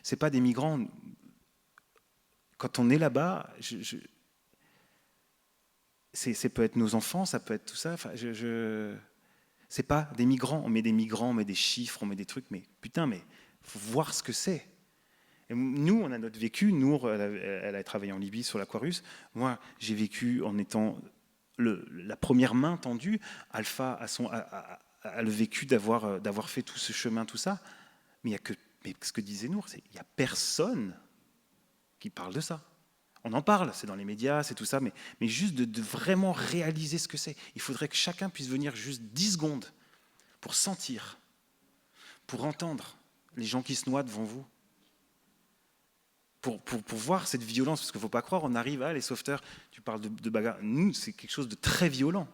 C'est pas des migrants. Quand on est là-bas, ça peut être nos enfants, ça peut être tout ça. Enfin, c'est pas des migrants. On met des chiffres, on met des trucs, mais putain, mais faut voir ce que c'est. Et nous, on a notre vécu. Nour, elle a travaillé en Libye sur l'Aquarius. Moi, j'ai vécu en étant la première main tendue. Alpha a le vécu d'avoir fait tout ce chemin, tout ça. Mais ce que disait Nour, c'est il n'y a personne qui parle de ça. On en parle, c'est dans les médias, c'est tout ça, mais juste de vraiment réaliser ce que c'est. Il faudrait que chacun puisse venir juste 10 secondes pour sentir, pour entendre les gens qui se noient devant vous, pour voir cette violence, parce qu'il ne faut pas croire, on arrive les sauveteurs, tu parles de bagarre, nous c'est quelque chose de très violent.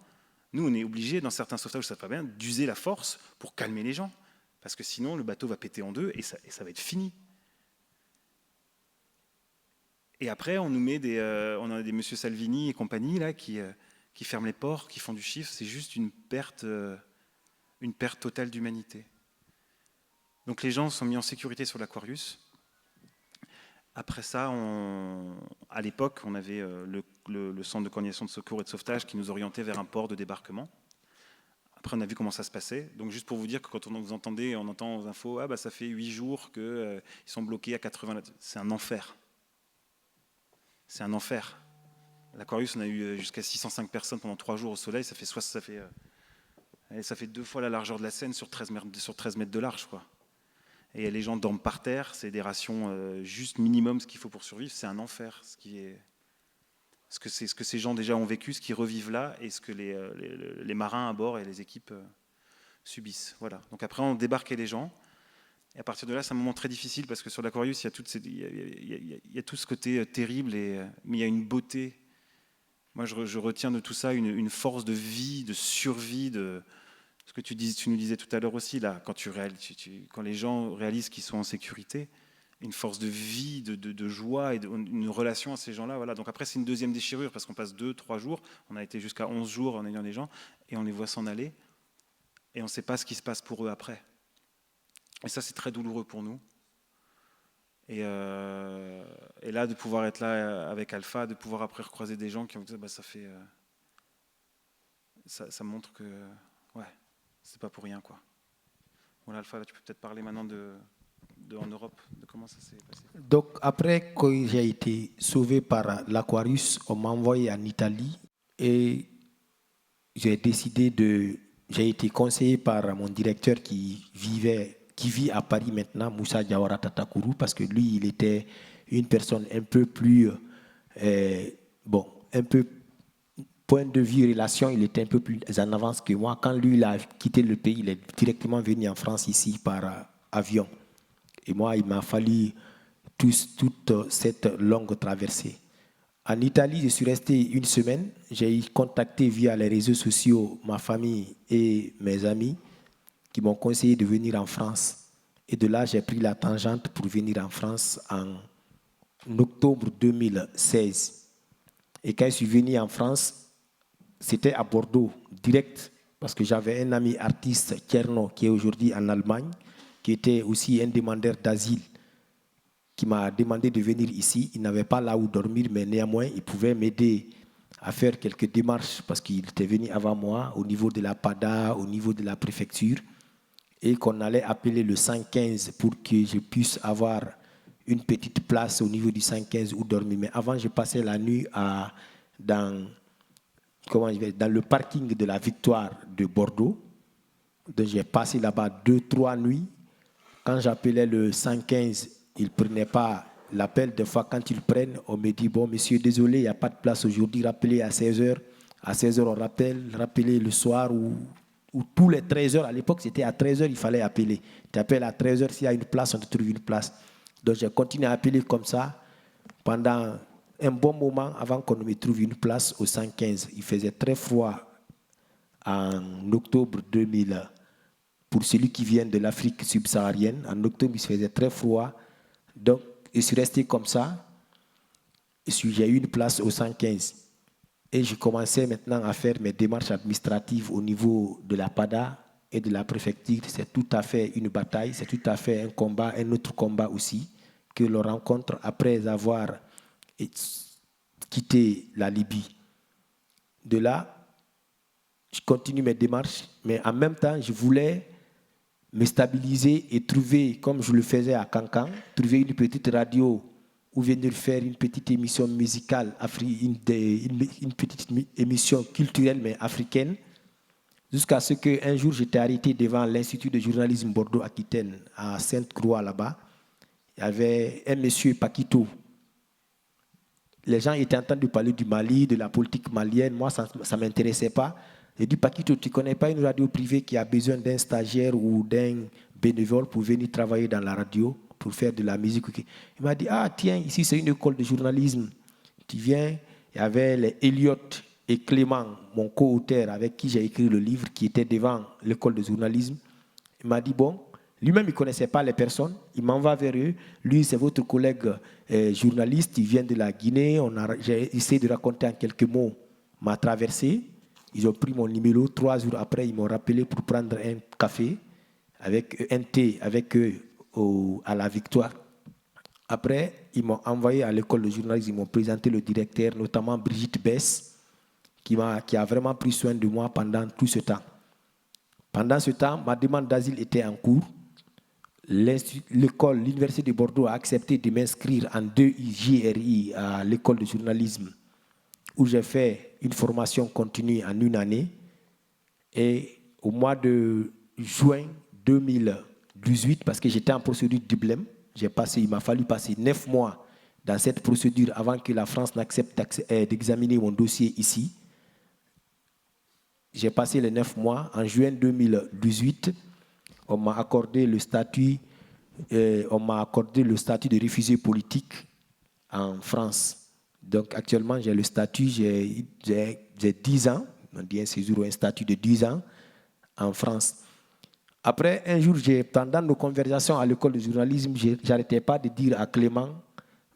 Nous on est obligés, dans certains sauvetages, ça va pas bien, d'user la force pour calmer les gens, parce que sinon le bateau va péter en deux et ça va être fini. Et après, on nous met on a des monsieur Salvini et compagnie là qui ferment les ports, qui font du chiffre. C'est juste une perte totale d'humanité. Donc les gens sont mis en sécurité sur l'Aquarius. Après ça, à l'époque, on avait le centre de coordination de secours et de sauvetage qui nous orientait vers un port de débarquement. Après, on a vu comment ça se passait. Donc juste pour vous dire que quand on entend aux infos, ça fait 8 jours qu'ils sont bloqués à 80. C'est un enfer. C'est un enfer. L'Aquarius, on a eu jusqu'à 605 personnes pendant 3 jours au soleil. Ça fait 2 fois la largeur de la Seine sur 13 mètres de large, quoi. Et les gens dorment par terre, c'est des rations juste minimum, ce qu'il faut pour survivre, c'est un enfer. Ce que ces gens déjà ont vécu, ce qu'ils revivent là, et ce que les marins à bord et les équipes subissent. Voilà. Donc après, on débarquait les gens. Et à partir de là, c'est un moment très difficile parce que sur l'Aquarius, il y a tout ce côté terrible, mais il y a une beauté. Moi, je retiens de tout ça une force de vie, de survie, de ce que tu nous disais tout à l'heure aussi, là, quand les gens réalisent qu'ils sont en sécurité, une force de vie, de joie et une relation à ces gens-là. Voilà. Donc après, c'est une deuxième déchirure parce qu'on passe 2-3 jours. On a été jusqu'à 11 jours en ayant des gens et on les voit s'en aller et on ne sait pas ce qui se passe pour eux après. Et ça, c'est très douloureux pour nous. Et là, de pouvoir être là avec Alpha, de pouvoir après recroiser des gens qui ont dit ça montre que ouais, c'est pas pour rien, quoi. Voilà, Alpha, là, tu peux peut-être parler maintenant en Europe, de comment ça s'est passé. Donc, après que j'ai été sauvé par l'Aquarius, on m'a envoyé en Italie et j'ai été conseillé par mon directeur qui vit à Paris maintenant, Moussa Diawara Tatakourou, parce que lui, il était une personne un peu plus, un peu point de vue relation, il était un peu plus en avance que moi. Quand lui, il a quitté le pays, il est directement venu en France ici par avion. Et moi, il m'a fallu toute cette longue traversée. En Italie, je suis resté une semaine. J'ai contacté via les réseaux sociaux ma famille et mes amis qui m'ont conseillé de venir en France. Et de là, j'ai pris la tangente pour venir en France en octobre 2016. Et quand je suis venu en France, c'était à Bordeaux, direct, parce que j'avais un ami artiste, Tcherno, qui est aujourd'hui en Allemagne, qui était aussi un demandeur d'asile, qui m'a demandé de venir ici. Il n'avait pas là où dormir, mais néanmoins, il pouvait m'aider à faire quelques démarches, parce qu'il était venu avant moi, au niveau de la PADA, au niveau de la préfecture, et qu'on allait appeler le 115 pour que je puisse avoir une petite place au niveau du 115 où dormir. Mais avant, je passais la nuit dans le parking de la Victoire de Bordeaux. Donc, j'ai passé là-bas 2-3 nuits. Quand j'appelais le 115, ils ne prenaient pas l'appel. Des fois, quand ils le prennent, on me dit, bon, monsieur, désolé, il n'y a pas de place aujourd'hui, rappelez à 16h. À 16h, on rappelez le soir ou tous les 13h. À l'époque, c'était à 13h, il fallait appeler. Tu appelles à 13h, s'il y a une place, on te trouve une place. Donc, j'ai continué à appeler comme ça pendant un bon moment avant qu'on me trouve une place au 115. Il faisait très froid en octobre 2000. Pour celui qui vient de l'Afrique subsaharienne, en octobre, il faisait très froid. Donc, je suis resté comme ça. J'ai eu une place au 115. Et je commençais maintenant à faire mes démarches administratives au niveau de la PADA et de la préfecture. C'est tout à fait une bataille, c'est tout à fait un combat, un autre combat aussi, que l'on rencontre après avoir quitté la Libye. De là, je continue mes démarches, mais en même temps, je voulais me stabiliser et trouver, comme je le faisais à Cancan, trouver une petite radio ou venir faire une petite émission musicale, une petite émission culturelle mais africaine, jusqu'à ce qu'un jour j'étais arrêté devant l'Institut de journalisme Bordeaux-Aquitaine à Sainte-Croix là-bas. Il y avait un monsieur Paquito. Les gens étaient en train de parler du Mali, de la politique malienne. Moi, ça ne m'intéressait pas. J'ai dit, Paquito, tu ne connais pas une radio privée qui a besoin d'un stagiaire ou d'un bénévole pour venir travailler dans la radio, pour faire de la musique? Il m'a dit, ah tiens, ici c'est une école de journalisme. Tu viens. Il y avait les Elliot et Clément, mon co-auteur avec qui j'ai écrit le livre, qui était devant l'école de journalisme. Il m'a dit, bon, lui-même il ne connaissait pas les personnes, il m'envoie vers eux. Lui, c'est votre collègue journaliste, il vient de la Guinée. J'ai essayé de raconter en quelques mots ma traversée. Ils ont pris mon numéro. 3 jours après, ils m'ont rappelé pour prendre un café, un thé avec eux à la Victoire. Après, ils m'ont envoyé à l'école de journalisme. Ils m'ont présenté le directeur, notamment Brigitte Bess, qui a vraiment pris soin de moi pendant tout ce temps. Pendant ce temps, ma demande d'asile était en cours. L'université de Bordeaux a accepté de m'inscrire en 2 JRI à l'école de journalisme, où j'ai fait une formation continue en 1 année. Et au mois de juin 2017, 2018 parce que j'étais en procédure de Dublin. Il m'a fallu passer 9 mois dans cette procédure avant que la France n'accepte d'examiner mon dossier ici. J'ai passé les 9 mois. En juin 2018, on m'a accordé le statut de réfugié politique en France. Donc actuellement, j'ai le statut, j'ai 10 ans, on dit un séjour ou un statut de 10 ans en France. Après, un jour, pendant nos conversations à l'école de journalisme, je n'arrêtais pas de dire à Clément,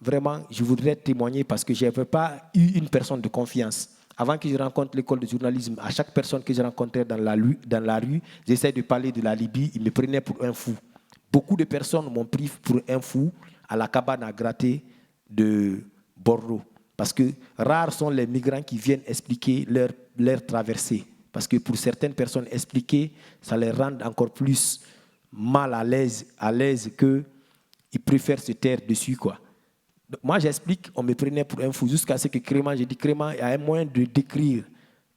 vraiment, je voudrais témoigner parce que je n'avais pas eu une personne de confiance. Avant que je rencontre l'école de journalisme, à chaque personne que je rencontrais dans la rue, j'essayais de parler de la Libye, ils me prenaient pour un fou. Beaucoup de personnes m'ont pris pour un fou à la cabane à gratter de Bordeaux. Parce que rares sont les migrants qui viennent expliquer leur traversée. Parce que pour certaines personnes, expliquer, ça les rend encore plus mal à l'aise qu'ils préfèrent se taire dessus, quoi. Donc, moi, j'explique, on me prenait pour un fou, jusqu'à ce que Clément, j'ai dit, Clément, il y a un moyen de décrire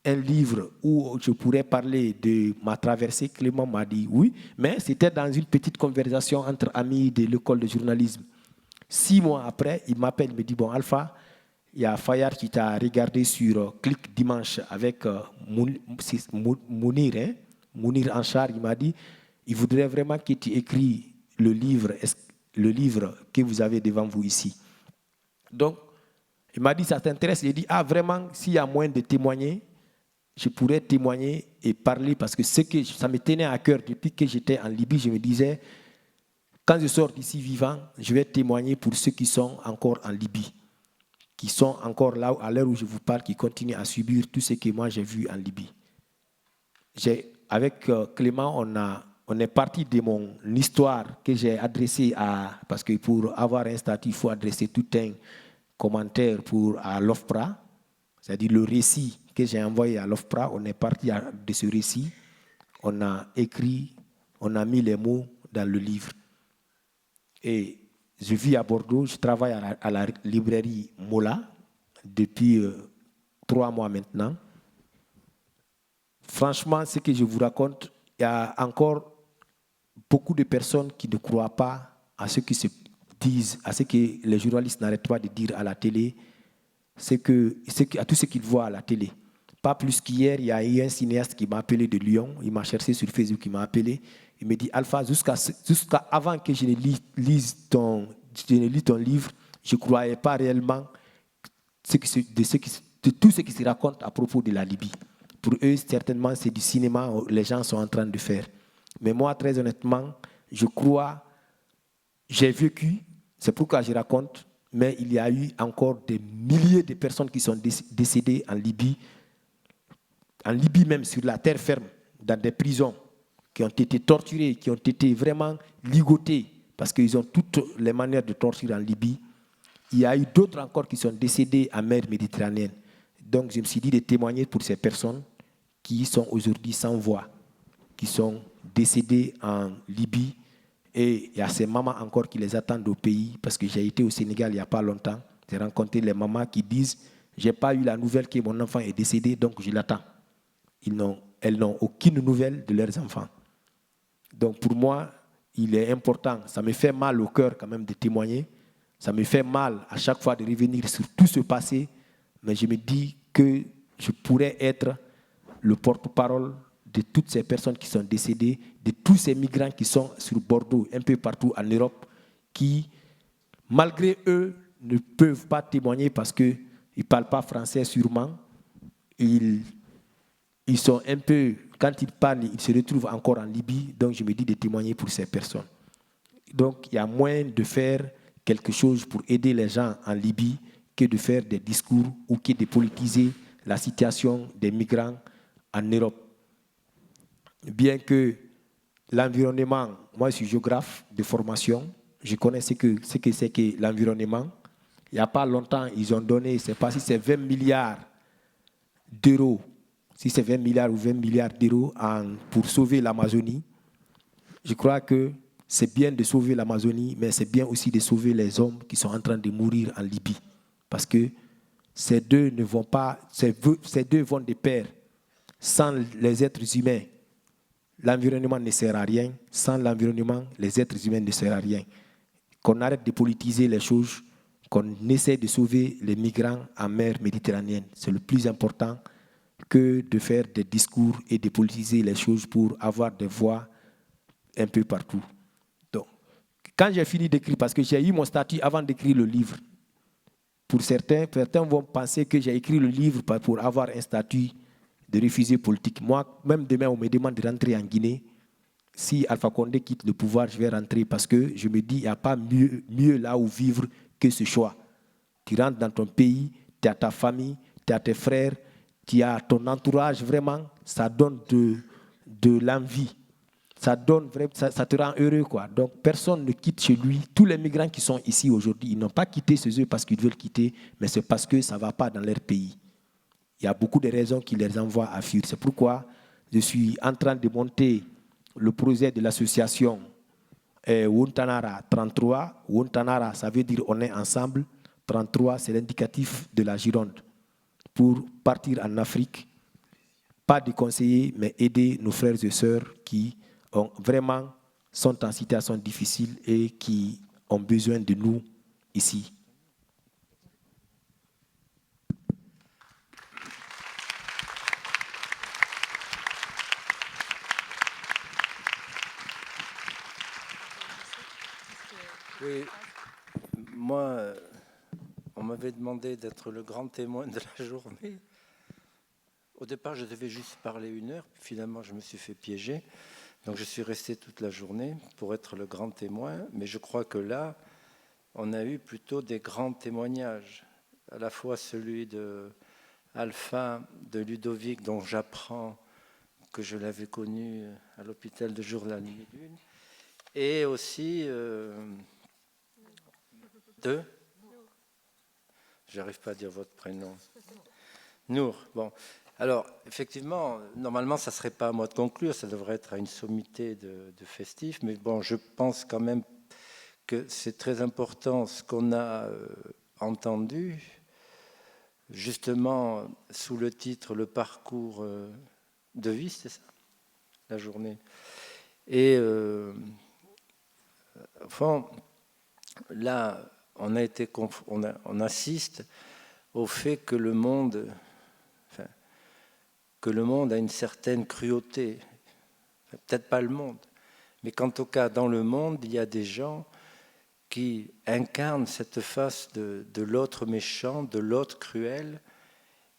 un livre où je pourrais parler de ma traversée. Clément m'a dit oui, mais c'était dans une petite conversation entre amis de l'école de journalisme. 6 mois après, il m'appelle, il me dit, bon, Alpha, il y a Fayard qui t'a regardé sur Clic Dimanche avec Mounir, Mounir Anchar. Il m'a dit, il voudrait vraiment que tu écris le livre que vous avez devant vous ici. Donc, il m'a dit, ça t'intéresse? J'ai dit, ah vraiment, s'il y a moyen de témoigner, je pourrais témoigner et parler parce que ça me tenait à cœur depuis que j'étais en Libye. Je me disais, quand je sors d'ici vivant, je vais témoigner pour ceux qui sont encore en Libye, qui sont encore là à l'heure où je vous parle, qui continuent à subir tout ce que moi j'ai vu en Libye. Avec Clément, on est parti de mon histoire que j'ai adressée parce que pour avoir un statut, il faut adresser tout un commentaire à l'OFPRA, c'est-à-dire le récit que j'ai envoyé à l'OFPRA. On est parti de ce récit, on a écrit, on a mis les mots dans le livre. Et je vis à Bordeaux, je travaille à la librairie Mola depuis 3 mois maintenant. Franchement, ce que je vous raconte, il y a encore beaucoup de personnes qui ne croient pas à ce qui se disent, à ce que les journalistes n'arrêtent pas de dire à la télé, à tout ce qu'ils voient à la télé. Pas plus qu'hier, il y a eu un cinéaste qui m'a appelé de Lyon, il m'a cherché sur Facebook, il m'a appelé, il me dit, Alpha, jusqu'à avant que je ne lise ton livre, je ne croyais pas réellement de tout ce qui se raconte à propos de la Libye. Pour eux, certainement, c'est du cinéma que les gens sont en train de faire. Mais moi, très honnêtement, je crois, j'ai vécu, c'est pourquoi je raconte, mais il y a eu encore des milliers de personnes qui sont décédées en Libye même sur la terre ferme, dans des prisons, qui ont été torturées, qui ont été vraiment ligotées, parce qu'ils ont toutes les manières de torturer en Libye. Il y a eu d'autres encore qui sont décédés en mer Méditerranéenne. Donc je me suis dit de témoigner pour ces personnes qui sont aujourd'hui sans voix, qui sont décédées en Libye. Et il y a ces mamans encore qui les attendent au pays, parce que j'ai été au Sénégal il n'y a pas longtemps. J'ai rencontré les mamans qui disent « Je n'ai pas eu la nouvelle que mon enfant est décédé, donc je l'attends ». Elles n'ont aucune nouvelle de leurs enfants. Donc pour moi, il est important, ça me fait mal au cœur quand même de témoigner, ça me fait mal à chaque fois de revenir sur tout ce passé, mais je me dis que je pourrais être le porte-parole de toutes ces personnes qui sont décédées, de tous ces migrants qui sont sur Bordeaux, un peu partout en Europe, qui, malgré eux, ne peuvent pas témoigner parce qu'ils ne parlent pas français sûrement. Ils sont un peu, quand ils parlent, ils se retrouvent encore en Libye, donc je me dis de témoigner pour ces personnes. Donc il y a moyen de faire quelque chose pour aider les gens en Libye que de faire des discours ou que de politiser la situation des migrants en Europe. Bien que l'environnement, moi je suis géographe de formation, je connais ce que c'est que l'environnement. Il n'y a pas longtemps, ils ont donné, je ne sais pas si c'est 20 milliards d'euros, si c'est 20 milliards ou 20 milliards d'euros pour sauver l'Amazonie. Je crois que c'est bien de sauver l'Amazonie, mais c'est bien aussi de sauver les hommes qui sont en train de mourir en Libye. Parce que ces deux vont de pair. Sans les êtres humains, l'environnement ne sert à rien. Sans l'environnement, les êtres humains ne servent à rien. Qu'on arrête de politiser les choses, qu'on essaie de sauver les migrants en mer Méditerranéenne. C'est le plus important que de faire des discours et de politiser les choses pour avoir des voix un peu partout. Donc, quand j'ai fini d'écrire, parce que j'ai eu mon statut avant d'écrire le livre, pour certains vont penser que j'ai écrit le livre pour avoir un statut de réfugié politique. Moi, même demain, on me demande de rentrer en Guinée. Si Alpha Condé quitte le pouvoir, je vais rentrer parce que je me dis, il n'y a pas mieux là où vivre que ce choix. Tu rentres dans ton pays, tu as ta famille, tu as tes frères, tu as ton entourage, vraiment, ça donne de l'envie. Ça te rend heureux, quoi. Donc, personne ne quitte chez lui. Tous les migrants qui sont ici aujourd'hui, ils n'ont pas quitté chez eux parce qu'ils veulent quitter, mais c'est parce que ça ne va pas dans leur pays. Il y a beaucoup de raisons qui les envoient à fuir. C'est pourquoi je suis en train de monter le projet de l'association Wontanara 33. Wontanara, ça veut dire on est ensemble. 33, c'est l'indicatif de la Gironde. Pour partir en Afrique, pas de conseiller, mais aider nos frères et sœurs qui vraiment sont en situation difficile et qui ont besoin de nous ici. Oui, moi, on m'avait demandé d'être le grand témoin de la journée. Au départ, je devais juste parler 1 heure, puis finalement, je me suis fait piéger. Donc, je suis resté toute la journée pour être le grand témoin. Mais je crois que là, on a eu plutôt des grands témoignages. À la fois celui de Alpha, de Ludovic, dont j'apprends que je l'avais connu à l'hôpital de jour de la nuit lune, et aussi j'arrive pas à dire votre prénom. Nour. Bon, alors effectivement, normalement, ça serait pas à moi de conclure, ça devrait être à une sommité de festif, mais bon, je pense quand même que c'est très important ce qu'on a entendu, justement sous le titre Le parcours de vie, c'est ça, la journée. Et enfin, là, on assiste au fait que le monde a une certaine cruauté. Peut-être pas le monde, mais qu'en tout cas, dans le monde, il y a des gens qui incarnent cette face de l'autre méchant, de l'autre cruel,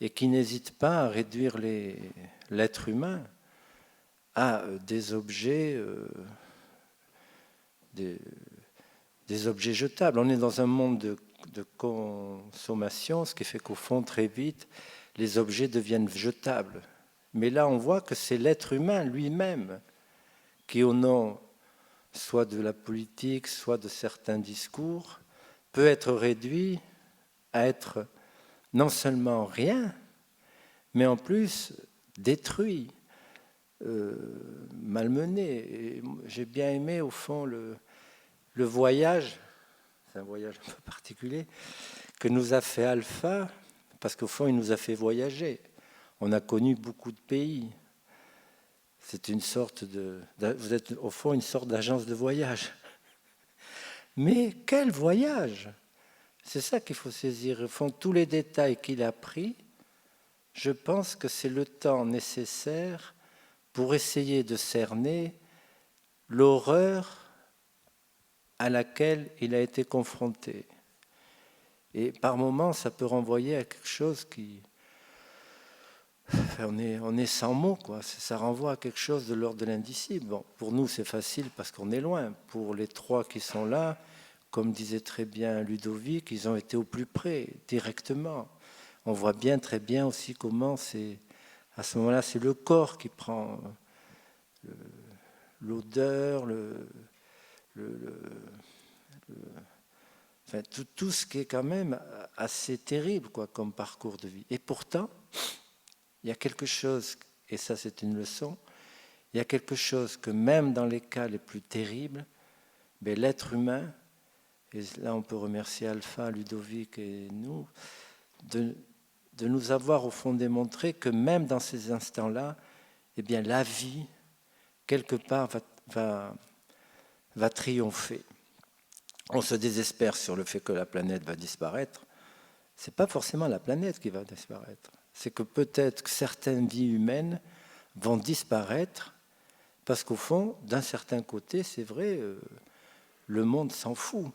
et qui n'hésitent pas à réduire l'être humain à des objets jetables. On est dans un monde de consommation, ce qui fait qu'au fond, très vite, les objets deviennent jetables. Mais là, on voit que c'est l'être humain lui-même qui, au nom soit de la politique, soit de certains discours, peut être réduit à être non seulement rien, mais en plus détruit, malmené. Et j'ai bien aimé, au fond, le voyage, c'est un voyage un peu particulier, que nous a fait Alpha, parce qu'au fond, il nous a fait voyager. On a connu beaucoup de pays. C'est une sorte vous êtes au fond une sorte d'agence de voyage. Mais quel voyage! C'est ça qu'il faut saisir. Au fond, tous les détails qu'il a pris, je pense que c'est le temps nécessaire pour essayer de cerner l'horreur à laquelle il a été confronté. Et par moments, ça peut renvoyer à quelque chose qui... On est sans mots, quoi. Ça renvoie à quelque chose de l'ordre de l'indicible. Bon, pour nous, c'est facile parce qu'on est loin. Pour les 3 qui sont là, comme disait très bien Ludovic, ils ont été au plus près, directement. On voit bien, très bien aussi comment c'est... À ce moment-là, c'est le corps qui prend l'odeur, enfin, tout ce qui est quand même assez terrible, quoi, comme parcours de vie. Et pourtant, il y a quelque chose, et ça c'est une leçon, il y a quelque chose que même dans les cas les plus terribles, ben, l'être humain, et là on peut remercier Alpha, Ludovic et nous, de nous avoir au fond démontré que même dans ces instants-là, eh bien, la vie quelque part, va triompher. On se désespère sur le fait que la planète va disparaître. Ce n'est pas forcément la planète qui va disparaître. C'est que peut-être que certaines vies humaines vont disparaître parce qu'au fond, d'un certain côté, c'est vrai, le monde s'en fout.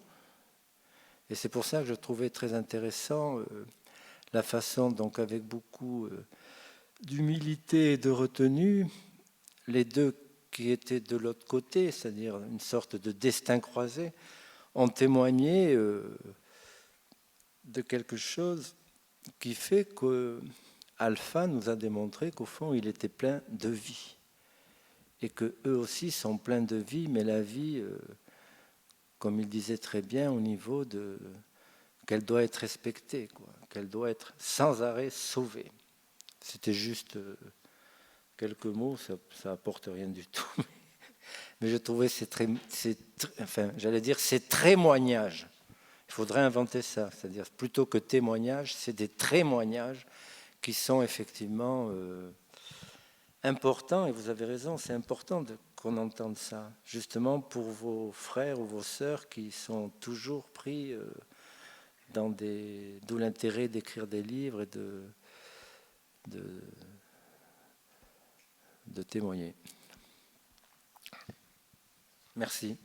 Et c'est pour ça que je trouvais très intéressant la façon, donc avec beaucoup d'humilité et de retenue, les deux qui étaient de l'autre côté, c'est-à-dire une sorte de destin croisé, ont témoigné de quelque chose qui fait que Alpha nous a démontré qu'au fond, il était plein de vie. Et qu'eux aussi sont pleins de vie, mais la vie, comme il disait très bien, au niveau de qu'elle doit être respectée, quoi, qu'elle doit être sans arrêt sauvée. C'était juste quelques mots, ça apporte rien du tout. Mais je trouvais ces témoignages. Il faudrait inventer ça, c'est-à-dire plutôt que témoignages, c'est des témoignages qui sont effectivement importants. Et vous avez raison, c'est important qu'on entende ça, justement pour vos frères ou vos sœurs qui sont toujours pris d'où l'intérêt d'écrire des livres et de témoigner. Merci.